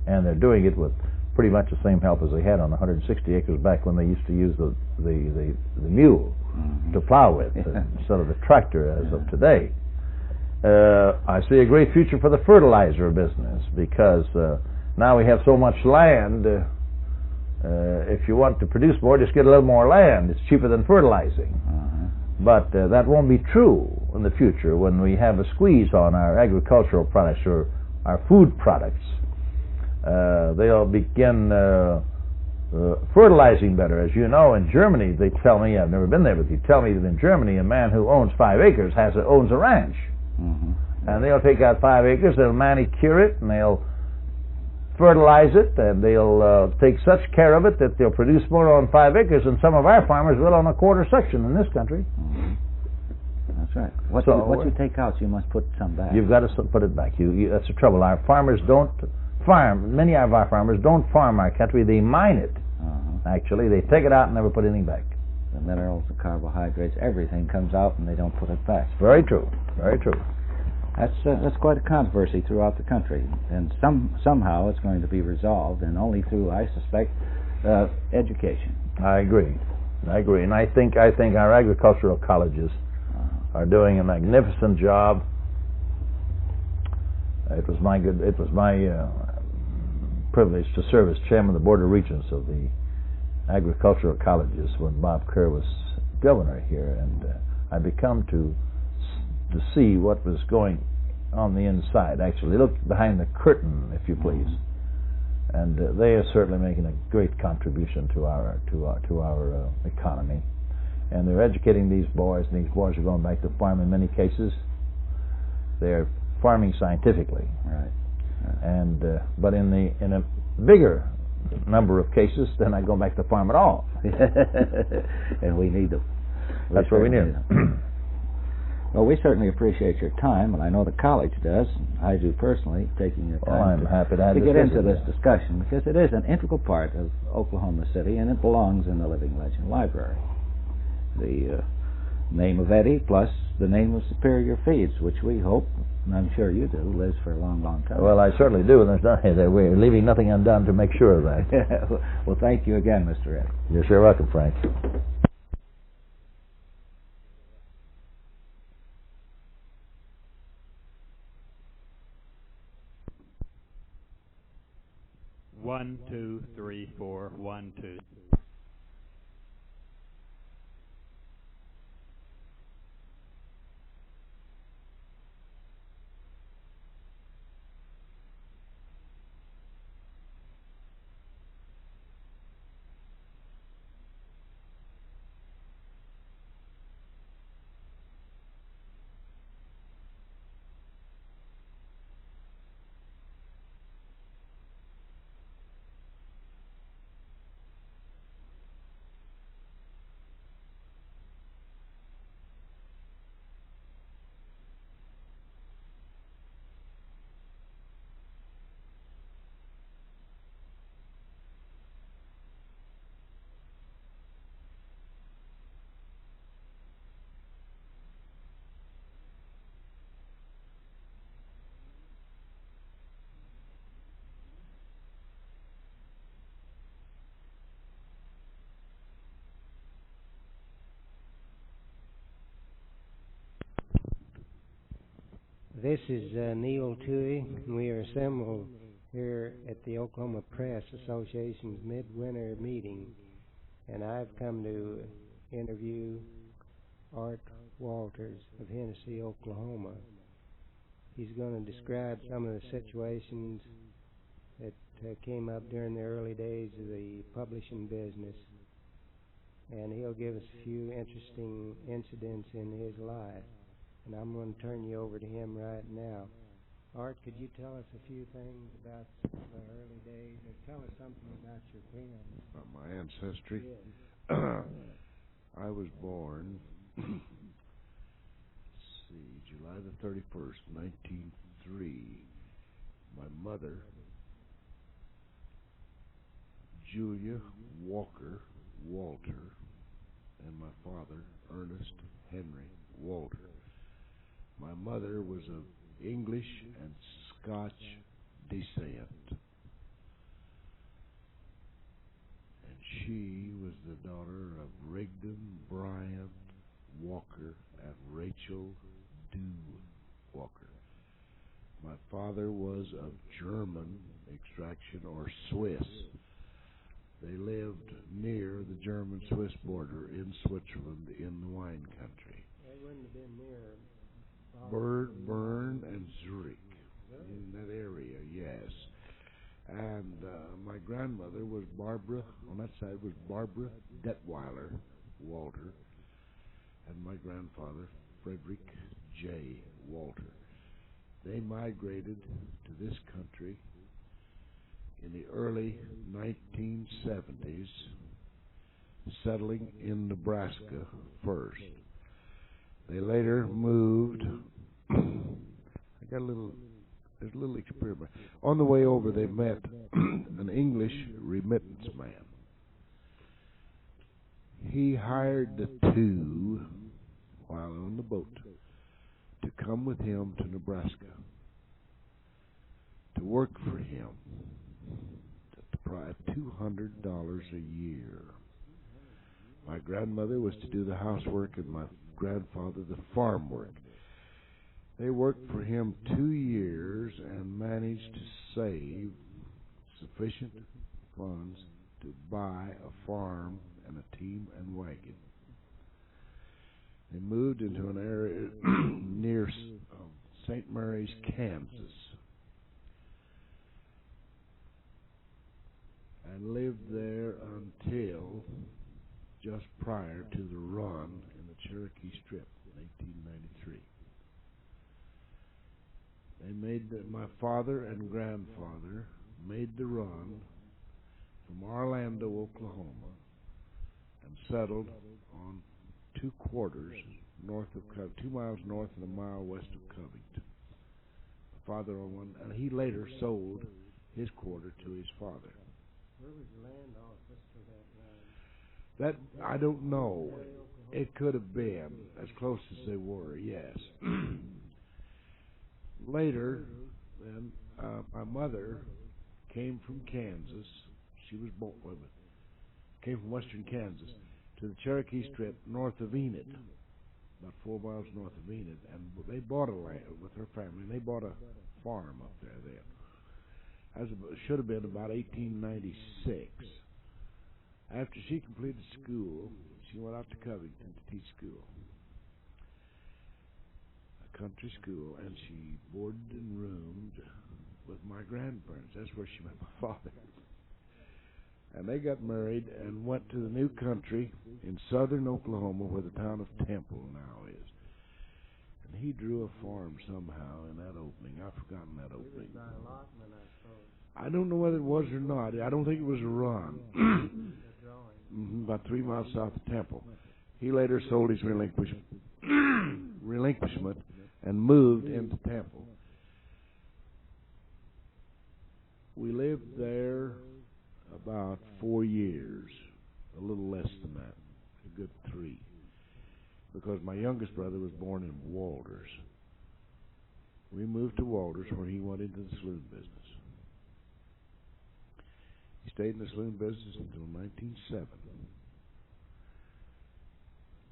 and they're doing it with pretty much the same help as they had on 160 acres back when they used to use the mule to plow with instead of the tractor as of today. I see a great future for the fertilizer business because now we have so much land. If you want to produce more, just get a little more land. It's cheaper than fertilizing. But that won't be true in the future when we have a squeeze on our agricultural products or our food products. They'll begin fertilizing better. As you know, in Germany, they tell me, I've never been there, but they tell me that in Germany, a man who owns 5 acres owns a ranch. And they'll take out 5 acres, they'll manicure it, and they'll fertilize it, and they'll take such care of it that they'll produce more on 5 acres than some of our farmers will on a quarter section in this country. That's right. What you take out, you must put some back. You've got to put it back. That's the trouble. Our farmers don't farm. Many of our farmers don't farm our country. They mine it. Actually, they take it out and never put anything back. The minerals, the carbohydrates, everything comes out and they don't put it back. Very true. Very true. That's quite a controversy throughout the country, and somehow it's going to be resolved, and only through, I suspect, education. I agree, and I think our agricultural colleges are doing a magnificent job. It was my privilege to serve as chairman of the board of regents of the agricultural colleges when Bob Kerr was governor here, and I become to see what was going on the inside. Actually, look behind the curtain, if you please, and they are certainly making a great contribution to our economy. And they're educating these boys, and these boys are going back to farm in many cases. They're farming scientifically, right? And but in a bigger number of cases, they're not going back to farm at all. And we need them. That's what we need. Well, we certainly appreciate your time, and I know the college does. I do personally, taking your time to get into this discussion, because it is an integral part of Oklahoma City, and it belongs in the Living Legend Library. The name of Eddie plus the name of Superior Feeds, which we hope, and I'm sure you do, lives for a long, long time. Well, I certainly do, and we're leaving nothing undone to make sure of that. Well, thank you again, Mr. Eddie. You're sure welcome, Frank. One, 2, 3, 4, 1, 2. This is Neil Toohey. We are assembled here at the Oklahoma Press Association's midwinter meeting, and I've come to interview Art Walters of Hennessy, Oklahoma. He's going to describe some of the situations that came up during the early days of the publishing business, and he'll give us a few interesting incidents in his life. And I'm going to turn you over to him right now. Art, could you tell us a few things about the early days, or tell us something about your parents? About my ancestry? Yes. I was born, July the 31st, 1903. My mother, Julia Walker Walter, and my father, Ernest Henry Walter. My mother was of English and Scotch descent, and she was the daughter of Rigdon Bryant Walker and Rachel Dew Walker. My father was of German extraction, or Swiss. They lived near the German-Swiss border in Switzerland in the wine country. They wouldn't have been near Bern and Zurich, in that area, yes. And my grandmother was Barbara, on that side was Barbara Detweiler Walter, and my grandfather, Frederick J. Walter. They migrated to this country in the early 1970s, settling in Nebraska first. They later moved. There's a little experiment. On the way over, they met an English remittance man. He hired the two, while on the boat, to come with him to Nebraska to work for him at $200 a year. My grandmother was to do the housework and my grandfather the farm work. They worked for him 2 years and managed to save sufficient funds to buy a farm and a team and wagon. They moved into an area near St. Mary's, Kansas, and lived there until just prior to the run in the Cherokee Strip in 1893. My father and grandfather made the run from Orlando, Oklahoma, and settled on 2 miles north and a mile west of Covington. My father on one, and he later sold his quarter to his father. Where was the land office for that land? That I don't know. It could have been as close as they were, yes. Later, then, my mother came from Kansas. She was born came from western Kansas to the Cherokee Strip north of Enid, about 4 miles north of Enid, and they bought a land with her family. And they bought a farm up there then. Should have been about 1896. After she completed school, she went out to Covington to teach school, a country school, and she boarded and roomed with my grandparents. That's where she met my father. And they got married and went to the new country in southern Oklahoma, where the town of Temple now is. And he drew a farm somehow in that opening. I've forgotten that opening. I don't know whether it was or not. I don't think it was a run. About 3 miles south of Temple. He later sold his relinquishment and moved into Temple. We lived there about 4 years, a little less than that, a good 3, because my youngest brother was born in Walters. We moved to Walters, where he went into the saloon business. He stayed in the saloon business until 1907.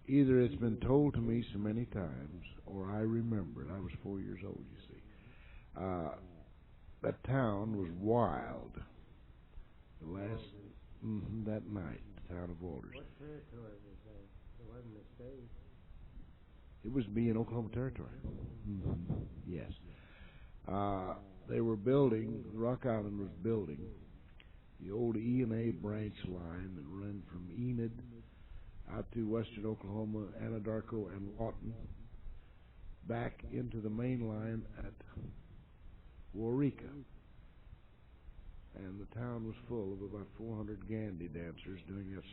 Either it's been told to me so many times, or I remember it. I was 4 years old, you see. That town was wild. That night, the town of Walters. What territory was that? It wasn't a state. It was me in Oklahoma Territory. Mm-hmm. Yes. They were building, Rock Island was building the old E&A branch line that ran from Enid out to western Oklahoma, Anadarko, and Lawton, back into the main line at Waurika. And the town was full of about 400 Gandy dancers doing that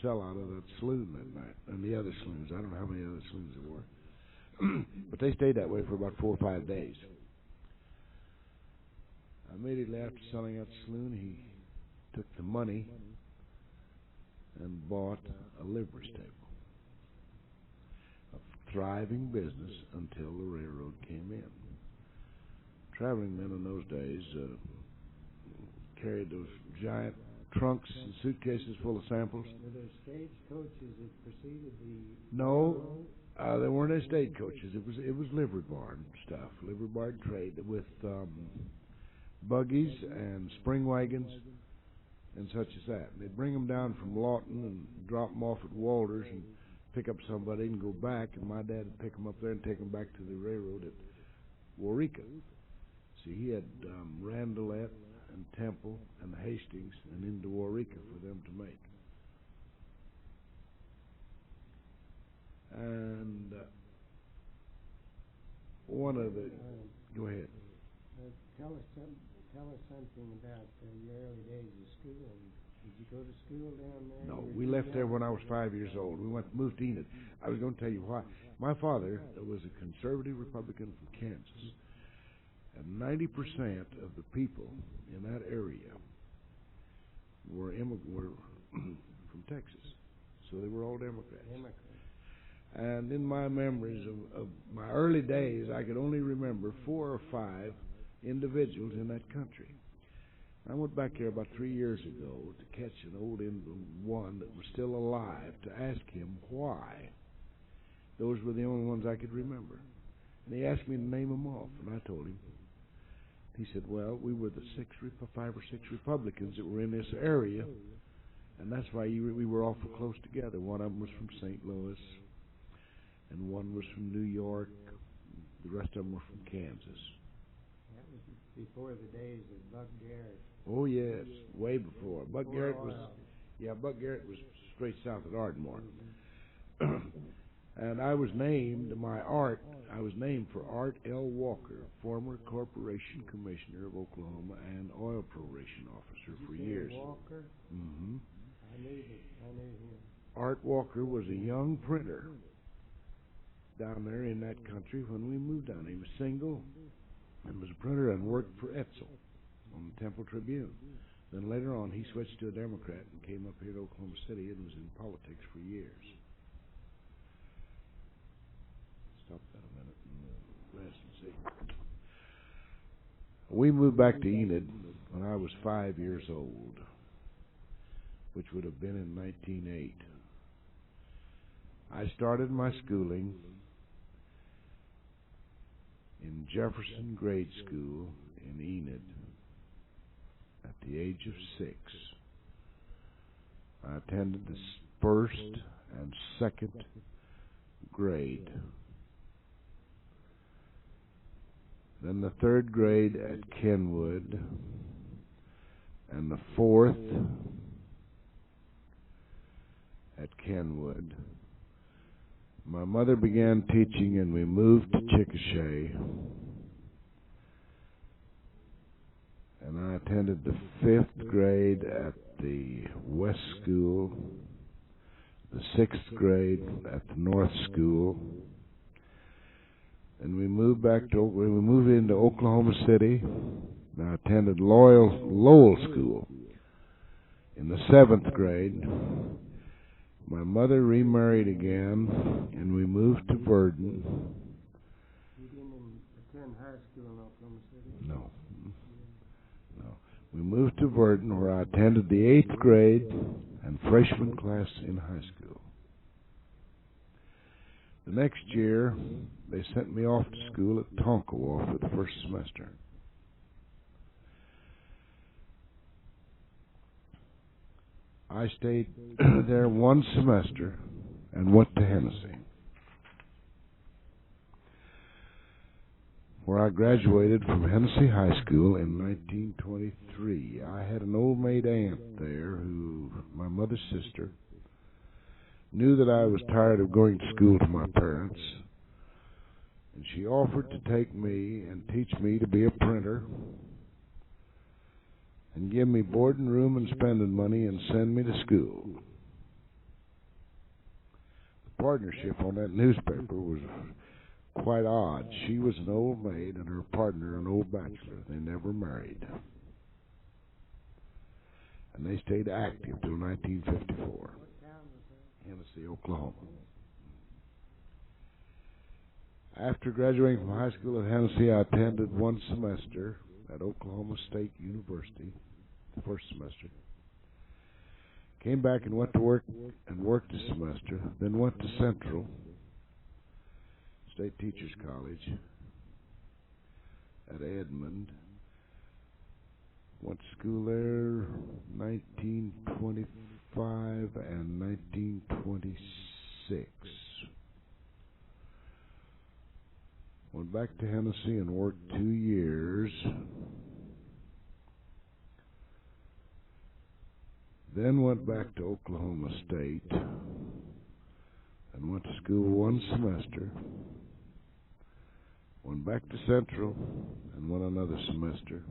sellout of that saloon that night, and the other saloons. I don't know how many other saloons there were. But they stayed that way for about 4 or 5 days. Immediately after selling out the saloon, he took the money and bought a livery stable. A thriving business until the railroad came in. Traveling men in those days carried those giant trunks and suitcases full of samples. Were there stagecoaches that preceded the... No, there weren't any stagecoaches. It was livery barn stuff, livery barn trade with buggies and spring wagons and such as that. And they'd bring them down from Lawton and drop them off at Walters and pick up somebody and go back, and my dad would pick them up there and take them back to the railroad at Waurika. See, he had Randolette and Temple and Hastings and into Waurika for them to make. And one of the... Go ahead. Tell us something about your early days of school. Did you go to school down there? No, we left there when I was 5 years old. We moved to Enid. I was going to tell you why. My father was a conservative Republican from Kansas, and 90% of the people in that area were from Texas, so they were all Democrats. And in my memories of my early days, I could only remember 4 or 5 individuals in that country. I went back there about 3 years ago to catch an old one that was still alive to ask him why. Those were the only ones I could remember. And he asked me to name them off, and I told him. He said, well, we were the 5 or 6 Republicans that were in this area, and that's why we were awful close together. One of them was from St. Louis, and one was from New York. The rest of them were from Kansas. That was before the days of Buck Garrett. Oh, yes, way before. Buck Garrett was straight south of Ardmore. And I was named for Art L. Walker, former Corporation Commissioner of Oklahoma and Oil Proration Officer for years. Walker? Mm-hmm. I knew him. Art Walker was a young printer down there in that country when we moved down. He was single and was a printer and worked for Etzel on the Temple Tribune. Then later on, he switched to a Democrat and came up here to Oklahoma City and was in politics for years. Stop that a minute and rest and see. We moved back to Enid when I was 5 years old, which would have been in 1908. I started my schooling in Jefferson Grade School in Enid at the age of 6. I attended the first and second grade. Then the third grade at Kenwood, and the fourth at Kenwood. My mother began teaching, and we moved to Chickasha. And I attended the 5th grade at the West School, the 6th grade at the North School. And we moved into Oklahoma City, and I attended Lowell School. In the 7th grade, my mother remarried again, and we moved to Verdon. You didn't attend high school in Oklahoma City? No. We moved to Verdon, where I attended the 8th grade and freshman class in high school. The next year, they sent me off to school at Tonkawa for the first semester. I stayed there one semester and went to Hennessy. where I graduated from Hennessy High School in 1923. I had an old maid aunt there who, my mother's sister, knew that I was tired of going to school to my parents, and she offered to take me and teach me to be a printer and give me board and room and spending money and send me to school. The partnership on that newspaper was quite odd. She was an old maid and her partner an old bachelor. They never married. And they stayed active till 1954. Hennessy, Oklahoma. After graduating from high school at Hennessy, I attended one semester at Oklahoma State University, the first semester. Came back and went to work and worked a semester, then went to Central State Teachers College at Edmond. Went to school there 1925 and 1926. Went back to Hennessy and worked 2 years. Then went back to Oklahoma State and went to school one semester. Went back to Central and went another semester.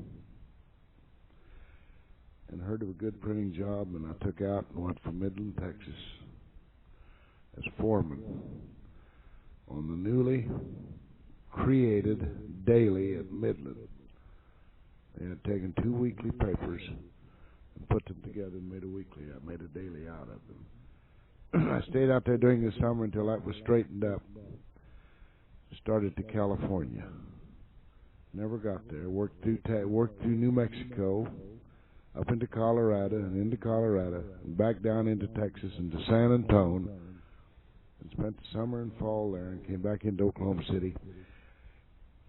And heard of a good printing job, and I took out and went from Midland, Texas, as foreman on the newly created Daily at Midland. They had taken 2 weekly papers and put them together and made a weekly. I made a daily out of them. I stayed out there during the summer until that was straightened up. Started to California. Never got there. Worked through New Mexico, up into Colorado, and back down into Texas and to San Antonio, and spent the summer and fall there, and came back into Oklahoma City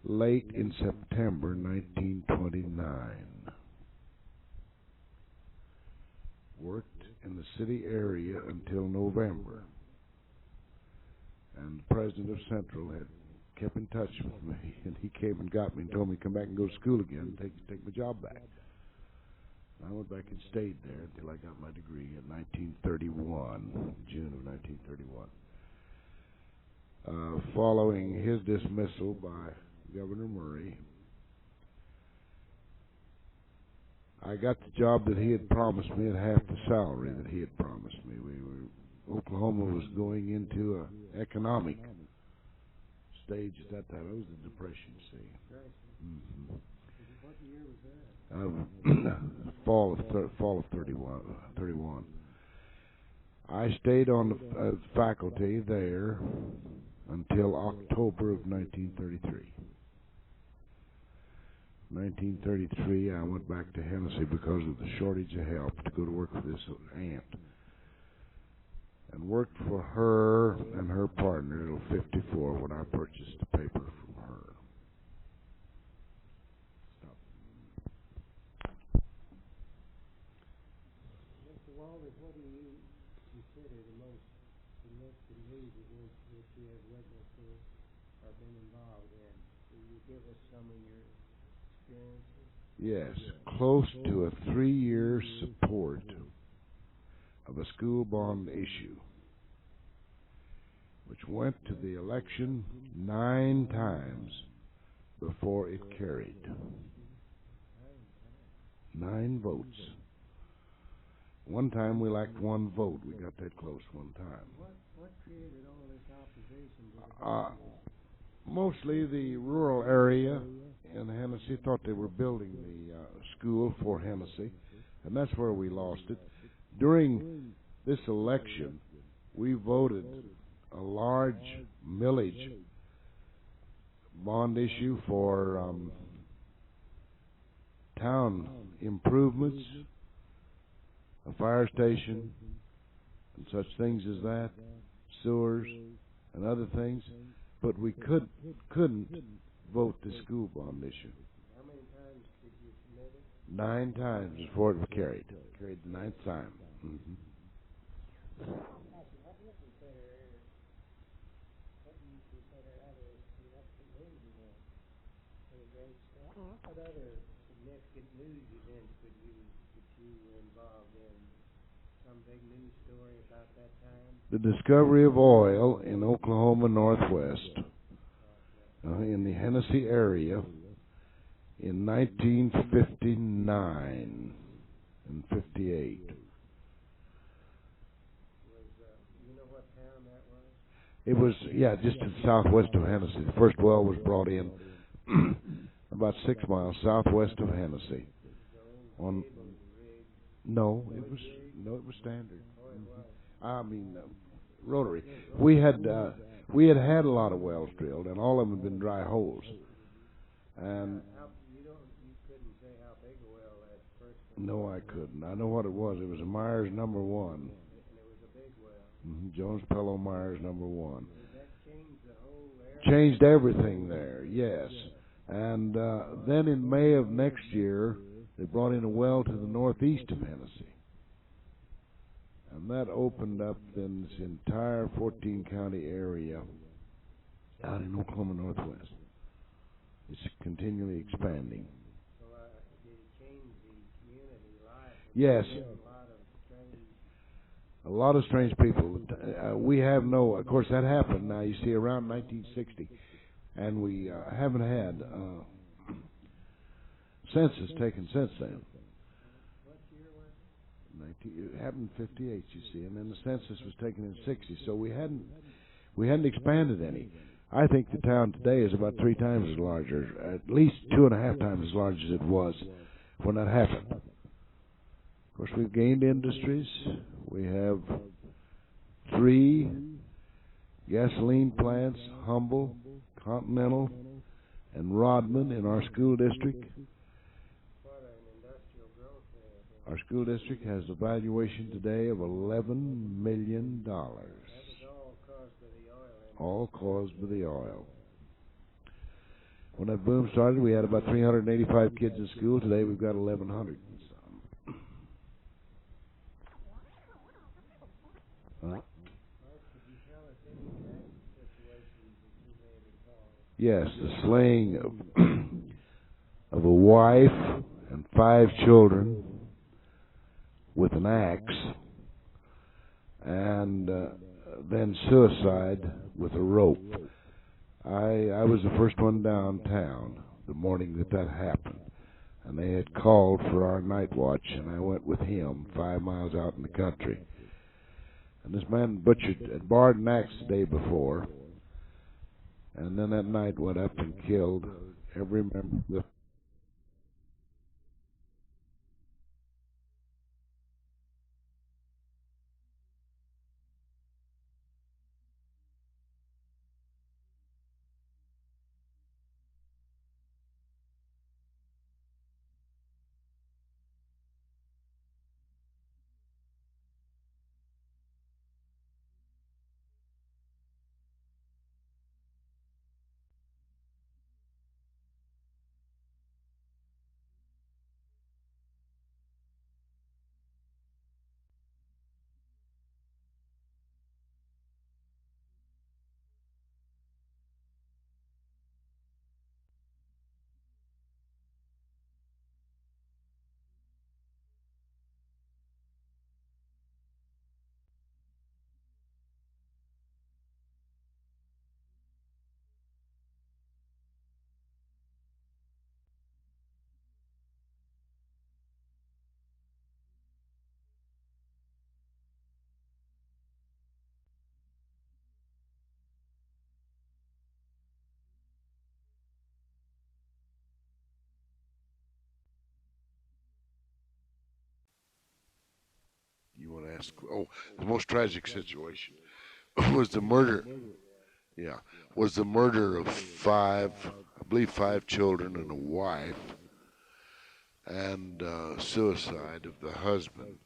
late in September 1929. Worked in the city area until November, and the president of Central had kept in touch with me, and he came and got me and told me to come back and go to school again and take my job back. I went back and stayed there until I got my degree in 1931, June of 1931. Following his dismissal by Governor Murray, I got the job that he had promised me at half the salary that he had promised me. Oklahoma was going into an economic stage at that time. It was the Depression, see. Mm-hmm. What year was that? Fall of 31. I stayed on the faculty there until October of 1933. 1933, I went back to Hennessy because of the shortage of help to go to work for this aunt, and worked for her and her partner until 54 when I purchased the paper from her. Stop. Mr. Walters, what do you consider the most significant news events that you have witnessed or been involved in? Will you give us some of your experiences? Yes, close to a 3-year support of a school bond issue, which went to the election 9 times before it carried. 9 votes. One time we lacked 1 vote. We got that close one time. What created all this opposition? Mostly the rural area in Hennessy thought they were building the school for Hennessy, and that's where we lost it. During this election, we voted a large millage bond issue for town improvements, a fire station, and such things as that, sewers, and other things. But we couldn't vote the school bond issue. How many times did you submit it? 9 times before it was carried. Carried the 9th time. Mm-hmm. What do you consider other significant news events? What other significant news events that you were involved in? Some big news story about that time? The discovery of oil in Oklahoma Northwest, in the Hennessy area, in 1959 and 58. You know what town that was? It was, just to the southwest of Hennessy. The first well was brought in about 6 miles southwest of Hennessy. No, it was standard. I mean, rotary. We had a lot of wells drilled, and all of them had been dry holes. And You couldn't say how big a well that first one was? no, I couldn't. I know what it was. It was a Myers number 1. And it was a big well. Jones Pello Myers number 1. Did that change the whole area? Changed everything there, yes. And then in May of next year, they brought in a well to the northeast of Hennessy. And that opened up then this entire 14-county area out in Oklahoma Northwest. It's continually expanding. So did it change the community life? Yes. A lot of strange A lot of strange people. We have no, of course, that happened. Now, you see, around 1960. And we haven't had census taken since then. What year was it? It happened in 58, you see, and then the census was taken in 60. So we hadn't expanded any. I think the town today is about 3 times as large, or at least 2.5 times as large as it was when that happened. Of course, we've gained industries. We have 3 gasoline plants, Humble, Continental, and Rodman in our school district. What an industrial growth there. Our school district has a valuation today of $11 million. That was all caused by the oil industry. All caused by the oil. When that boom started, we had about 385 kids in school. Today we've got 1,100. Yes, the slaying of a wife and 5 children with an axe, and then suicide with a rope. I was the first one downtown the morning that happened, and they had called for our night watch, and I went with him 5 miles out in the country. And this man had borrowed an axe the day before, and then that night went up and killed every member of the You want to ask? Oh, the most tragic situation was the murder. Yeah, was the murder of 5, I believe 5 children and a wife, and suicide of the husband.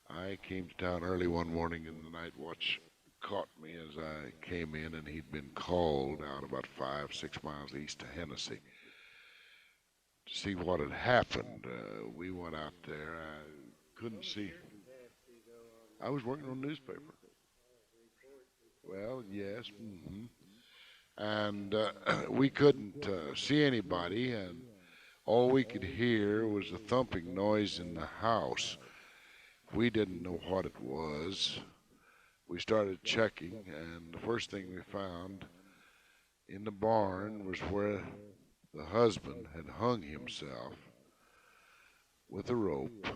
I came to town early one morning, and the night watch caught me as I came in, and he'd been called out about 5, 6 miles east of Hennessy to see what had happened. We went out there. I couldn't see. I was working on a newspaper. Well, yes. and we couldn't see anybody, and all we could hear was a thumping noise in the house. We didn't know what it was. We started checking, and the first thing we found in the barn was where the husband had hung himself with a rope.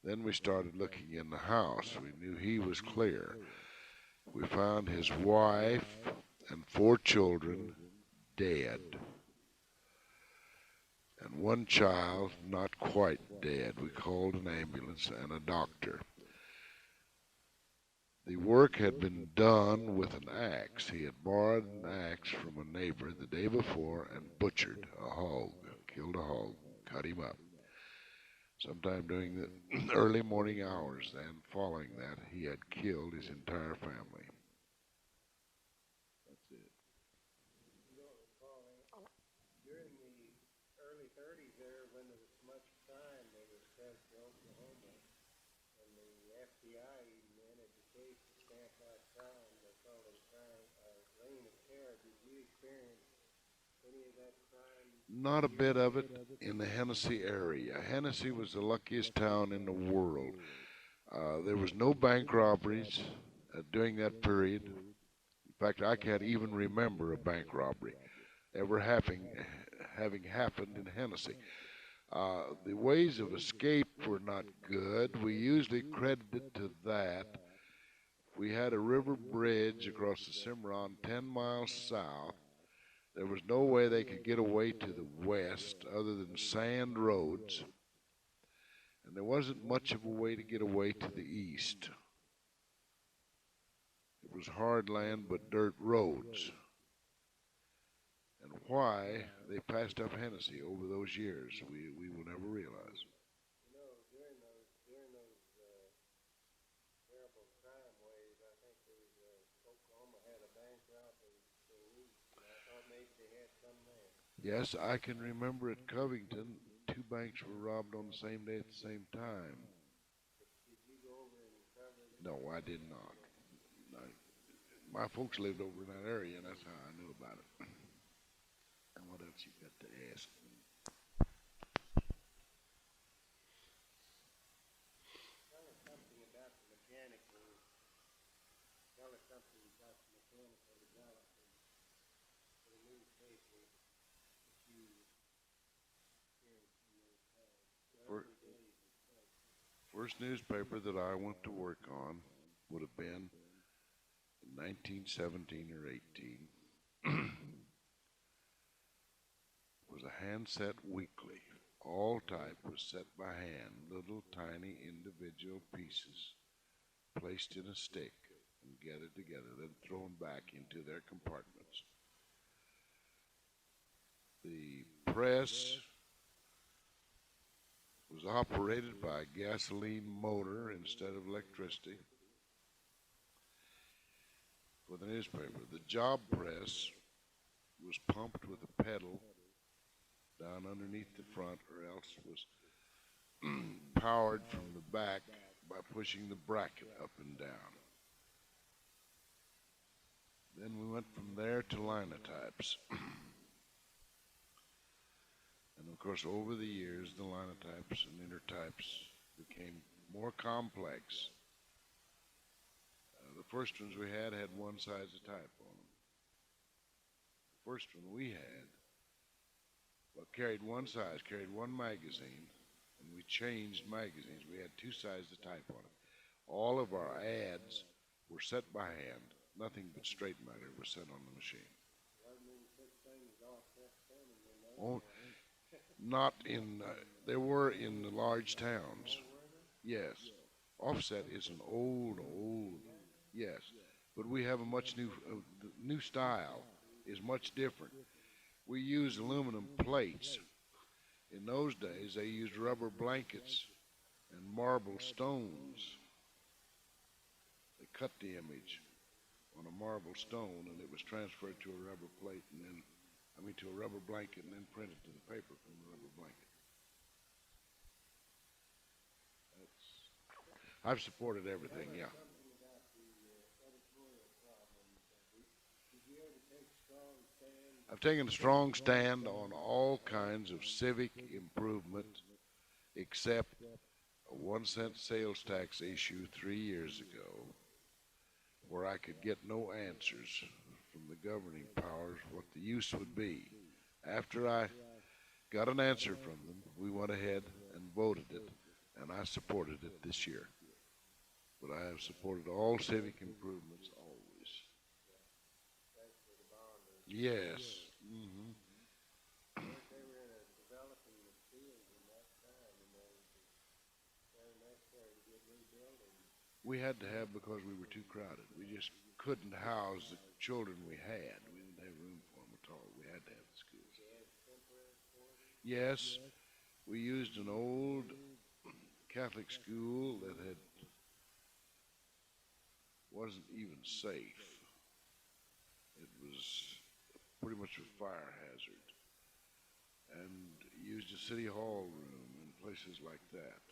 Then we started looking in the house. We knew he was clear. We found his wife and 4 children dead, and 1 child not quite dead. We called an ambulance and a doctor. The work had been done with an axe. He had borrowed an axe from a neighbor the day before and butchered a hog, killed a hog, cut him up. Sometime during the early morning hours then, following that, he had killed his entire family. That's it. You don't recall during the early 30s there, when there was much crime, there was pressed to Oklahoma, and the FBI even entered the case to stamp out crime. They called it crime, reign of terror. Did you experience any of that crime? Not a bit of it in the Hennessy area. Hennessy was the luckiest town in the world. There was no bank robberies during that period. In fact, I can't even remember a bank robbery ever having happened in Hennessy. The ways of escape were not good. We usually credited to that. We had a river bridge across the Cimarron 10 miles south. There was no way they could get away to the west other than sand roads, and there wasn't much of a way to get away to the east. It was hard land but dirt roads. And why they passed up Hennessy over those years, we will never realize. You know, during those terrible crime waves, I think Oklahoma had a bank robbery for a week, and I thought maybe they had some there. Yes, I can remember at Covington, 2 banks were robbed on the same day at the same time. Did you go over and cover them? No, I did not. My folks lived over in that area, and that's how I knew about it. And what else you got to ask? Tell us something about the mechanical development for the newspaper that you experienced in those times. First newspaper that I went to work on would have been in 1917 or 18. Was a hand-set weekly. All type was set by hand, little tiny individual pieces placed in a stick and gathered together, then thrown back into their compartments. The press was operated by a gasoline motor instead of electricity. For the newspaper, the job press was pumped with a pedal down underneath the front, or else was powered from the back by pushing the bracket up and down. Then we went from there to linotypes. And of course, over the years, the linotypes and intertypes became more complex. The first ones we had 1 size of type on them. The first one we had, well, carried 1 size, carried 1 magazine, and we changed magazines. We had 2 sizes of type on it. All of our ads were set by hand. Nothing but straight matter was set on the machine. Oh, not in, there were in the large towns. Yes. Offset is an old, yes. But we have a much new style is much different. We use aluminum plates. In those days, they used rubber blankets and marble stones. They cut the image on a marble stone, and it was transferred to a rubber plate, and then, to a rubber blanket, and then printed to the paper from the rubber blanket. I've supported everything, yeah. Something about the editorial problem. Did you ever take I've taken a strong stand on all kinds of civic improvement except a 1-cent sales tax issue 3 years ago, where I could get no answers from the governing powers what the use would be. After I got an answer from them, we went ahead and voted it, and I supported it this year. But I have supported all civic improvements always. Yes. Mm-hmm. We had to have because we were too crowded. We just couldn't house the children we had. We didn't have room for them at all. We had to have the schools. Yes, we used an old Catholic school that wasn't even safe. It was pretty much a fire hazard, and used a city hall room and places like that.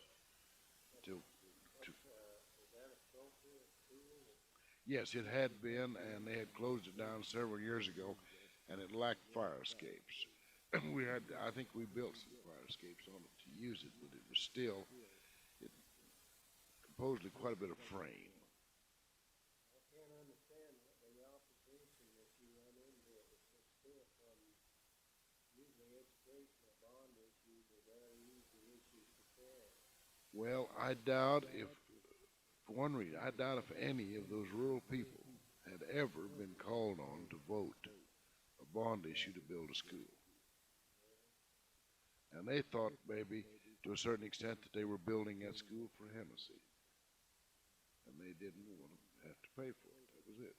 Yes, it had been, and they had closed it down several years ago, and it lacked fire escapes. I think we built some fire escapes on it to use it, but it was still, it composed of quite a bit of frame. I can't understand the opposition that you run into it. It's so stiff on usually education or bond issues or very easy issues to carry. Well, I doubt if, for one reason, I doubt if any of those rural people had ever been called on to vote a bond issue to build a school. And they thought maybe, to a certain extent, that they were building that school for Hennessy. And they didn't want to have to pay for it. That was it.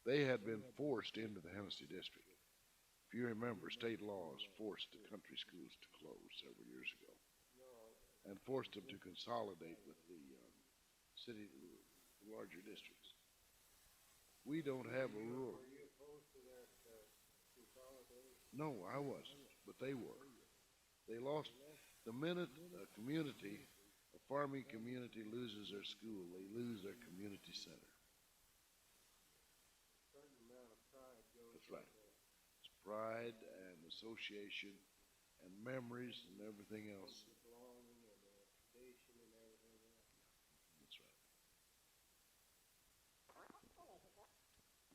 They had been forced into the Hennessy district. If you remember, state laws forced the country schools to close several years ago, and forced them to consolidate with the city, larger districts. We don't have a rural. Were you opposed to that consolidation? No, I wasn't, but they were. They lost the minute a farming community loses their school, they lose their community center. A certain amount of pride goes. That's right. It's pride and association and memories and everything else. Belonging and tradition and everything else. That's right.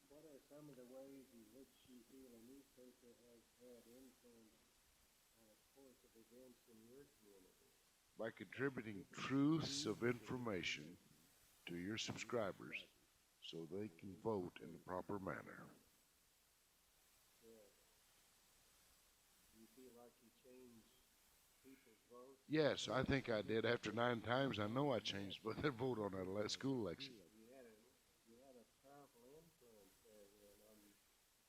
What are some of the ways in which you feel a newspaper has had influence on a course of events in your community? By contributing truths of information to your subscribers so they can vote in the proper manner. Yeah. Do you feel like you changed people's votes? Yes, I think I did. After 9 times, I know I changed their vote on that school election. You had a powerful influence there then on the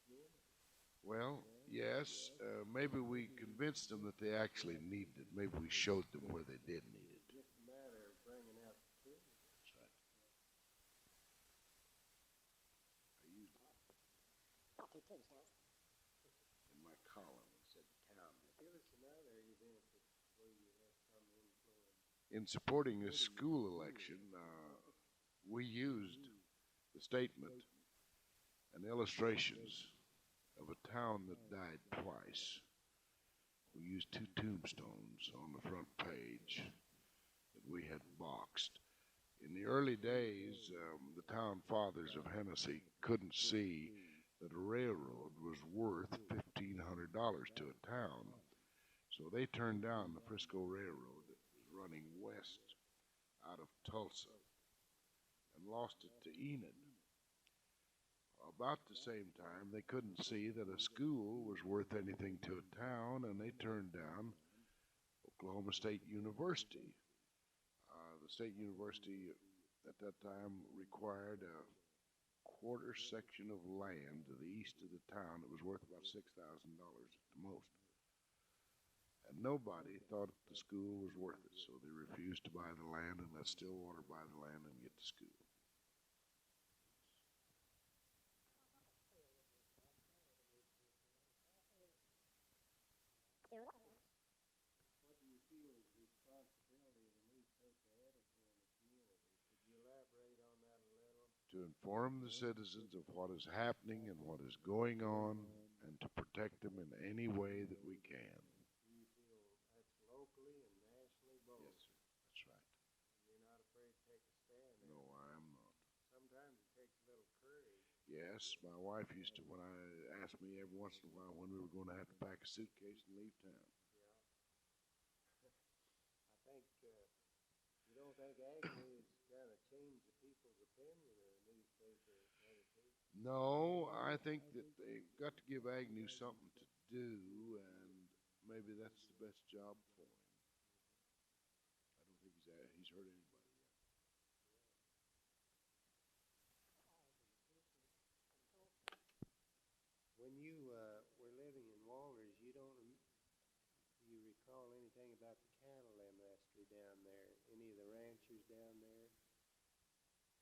community. Well, yes, maybe we convinced them that they actually needed it. Maybe we showed them where they did need it. Just a matter of bringing out the truth. That's right. I used it in my column and said town. Give us another event where you had some influence. In supporting this school election, we used the statement and illustrations of a town that died twice. We used 2 tombstones on the front page that we had boxed. In the early days, the town fathers of Hennessy couldn't see that a railroad was worth $1,500 to a town. So they turned down the Frisco Railroad that was running west out of Tulsa and lost it to Enid. About the same time, they couldn't see that a school was worth anything to a town, and they turned down Oklahoma State University. The state university at that time required a quarter section of land to the east of the town that was worth about $6,000 at the most. And nobody thought the school was worth it, so they refused to buy the land and let Stillwater buy the land and get the school. What do you feel is the responsibility of the newspaper editor in the community? Could you elaborate on that a little? To inform the citizens of what is happening and what is going on and to protect them in any way that we can. You feel that's locally and nationally both. Yes, sir. That's right. You're not afraid to take a stand. No, I am not. Sometimes it takes a little courage. Yes, my wife used to, when I asked me every once in a while when we were going to have to pack a suitcase and leave town. I think, you don't think Agnew is kind of changed the people's opinion of the newspaper editor? No, I think that they've got to give Agnew something to do, and maybe that's the best job for him. I don't think he's hurt anybody yet. When you were living in Walters, do you recall anything about the cattle industry down there? Any of the ranchers down there?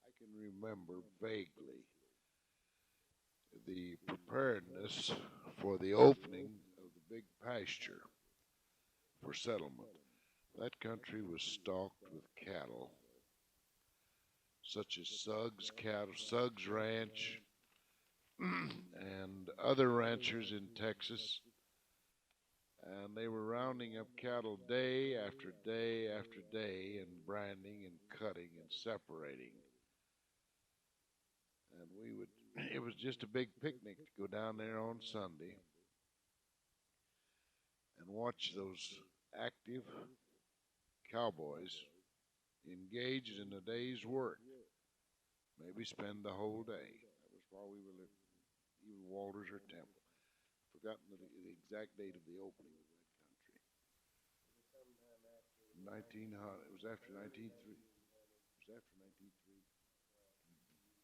I can remember vaguely the preparedness for the opening of the big pasture for settlement. That country was stocked with cattle, such as Suggs Ranch, and other ranchers in Texas, and they were rounding up cattle day after day after day and branding and cutting and separating. And it was just a big picnic to go down there on Sunday and watch those active cowboys engaged in a day's work, maybe spend the whole day. That was while we were living. Even Walters or Temple. Forgotten the exact date of the opening of that country. 1900. It was after 1903. It was after 1903.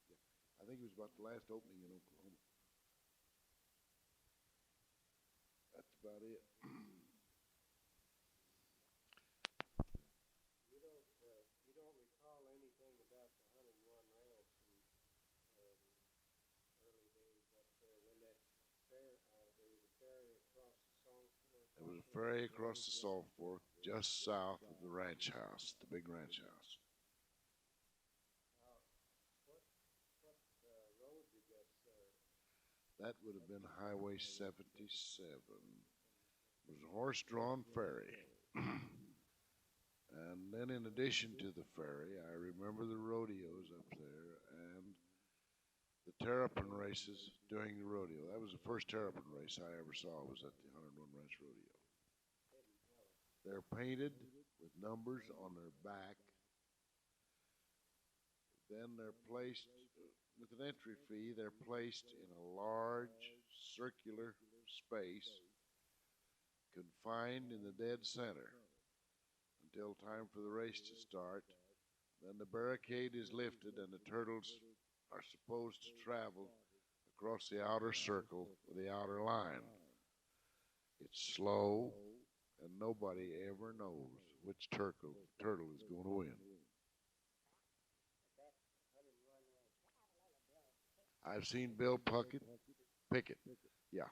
Yeah. I think it was about the last opening in Oklahoma. That's about it. You don't recall anything about the 101 Ranch in early days up there when there was a ferry across the Salt Fork? There was a ferry across the Salt Fork just south of the ranch house, the big ranch house. What road did that serve? That would have been Highway 77. It was a horse-drawn ferry. And then in addition to the ferry, I remember the rodeos up there and the terrapin races during the rodeo. That was the first terrapin race I ever saw, was at the 101 Ranch Rodeo. They're painted with numbers on their back. Then they're placed, with an entry fee, they're placed in a large circular space confined in the dead center until time for the race to start. Then the barricade is lifted and the turtles are supposed to travel across the outer circle with the outer line. It's slow, and nobody ever knows which turtle is going to win. I've seen Bill Pickett, yeah,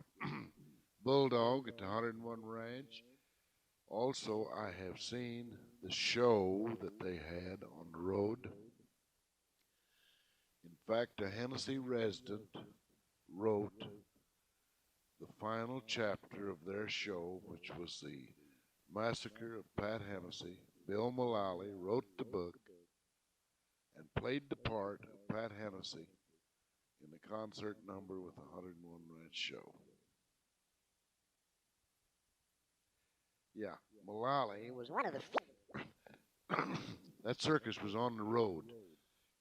Bulldog at the 101 Ranch. Also, I have seen the show that they had on the road. In fact, a Hennessy resident wrote the final chapter of their show, which was the Massacre of Pat Hennessy. Bill Mullally wrote the book and played the part of Pat Hennessy in the concert number with the 101 Ranch show. Yeah, Mullally was one of the... That circus was on the road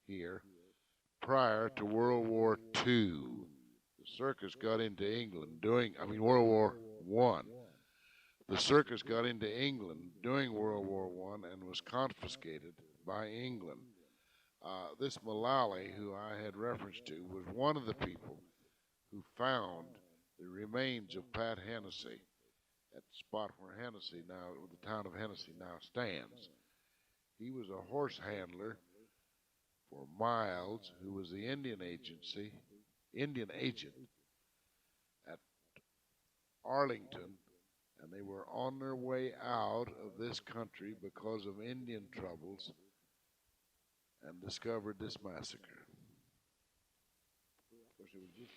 here prior to World War II. The circus got into England World War I. The circus got into England during World War I and was confiscated by England. This Mullally, who I had reference to, was one of the people who found the remains of Pat Hennessy at the spot where the town of Hennessy now stands. He was a horse handler for Miles, who was the Indian agent at Arlington, and they were on their way out of this country because of Indian troubles and discovered this massacre. Of course, it was just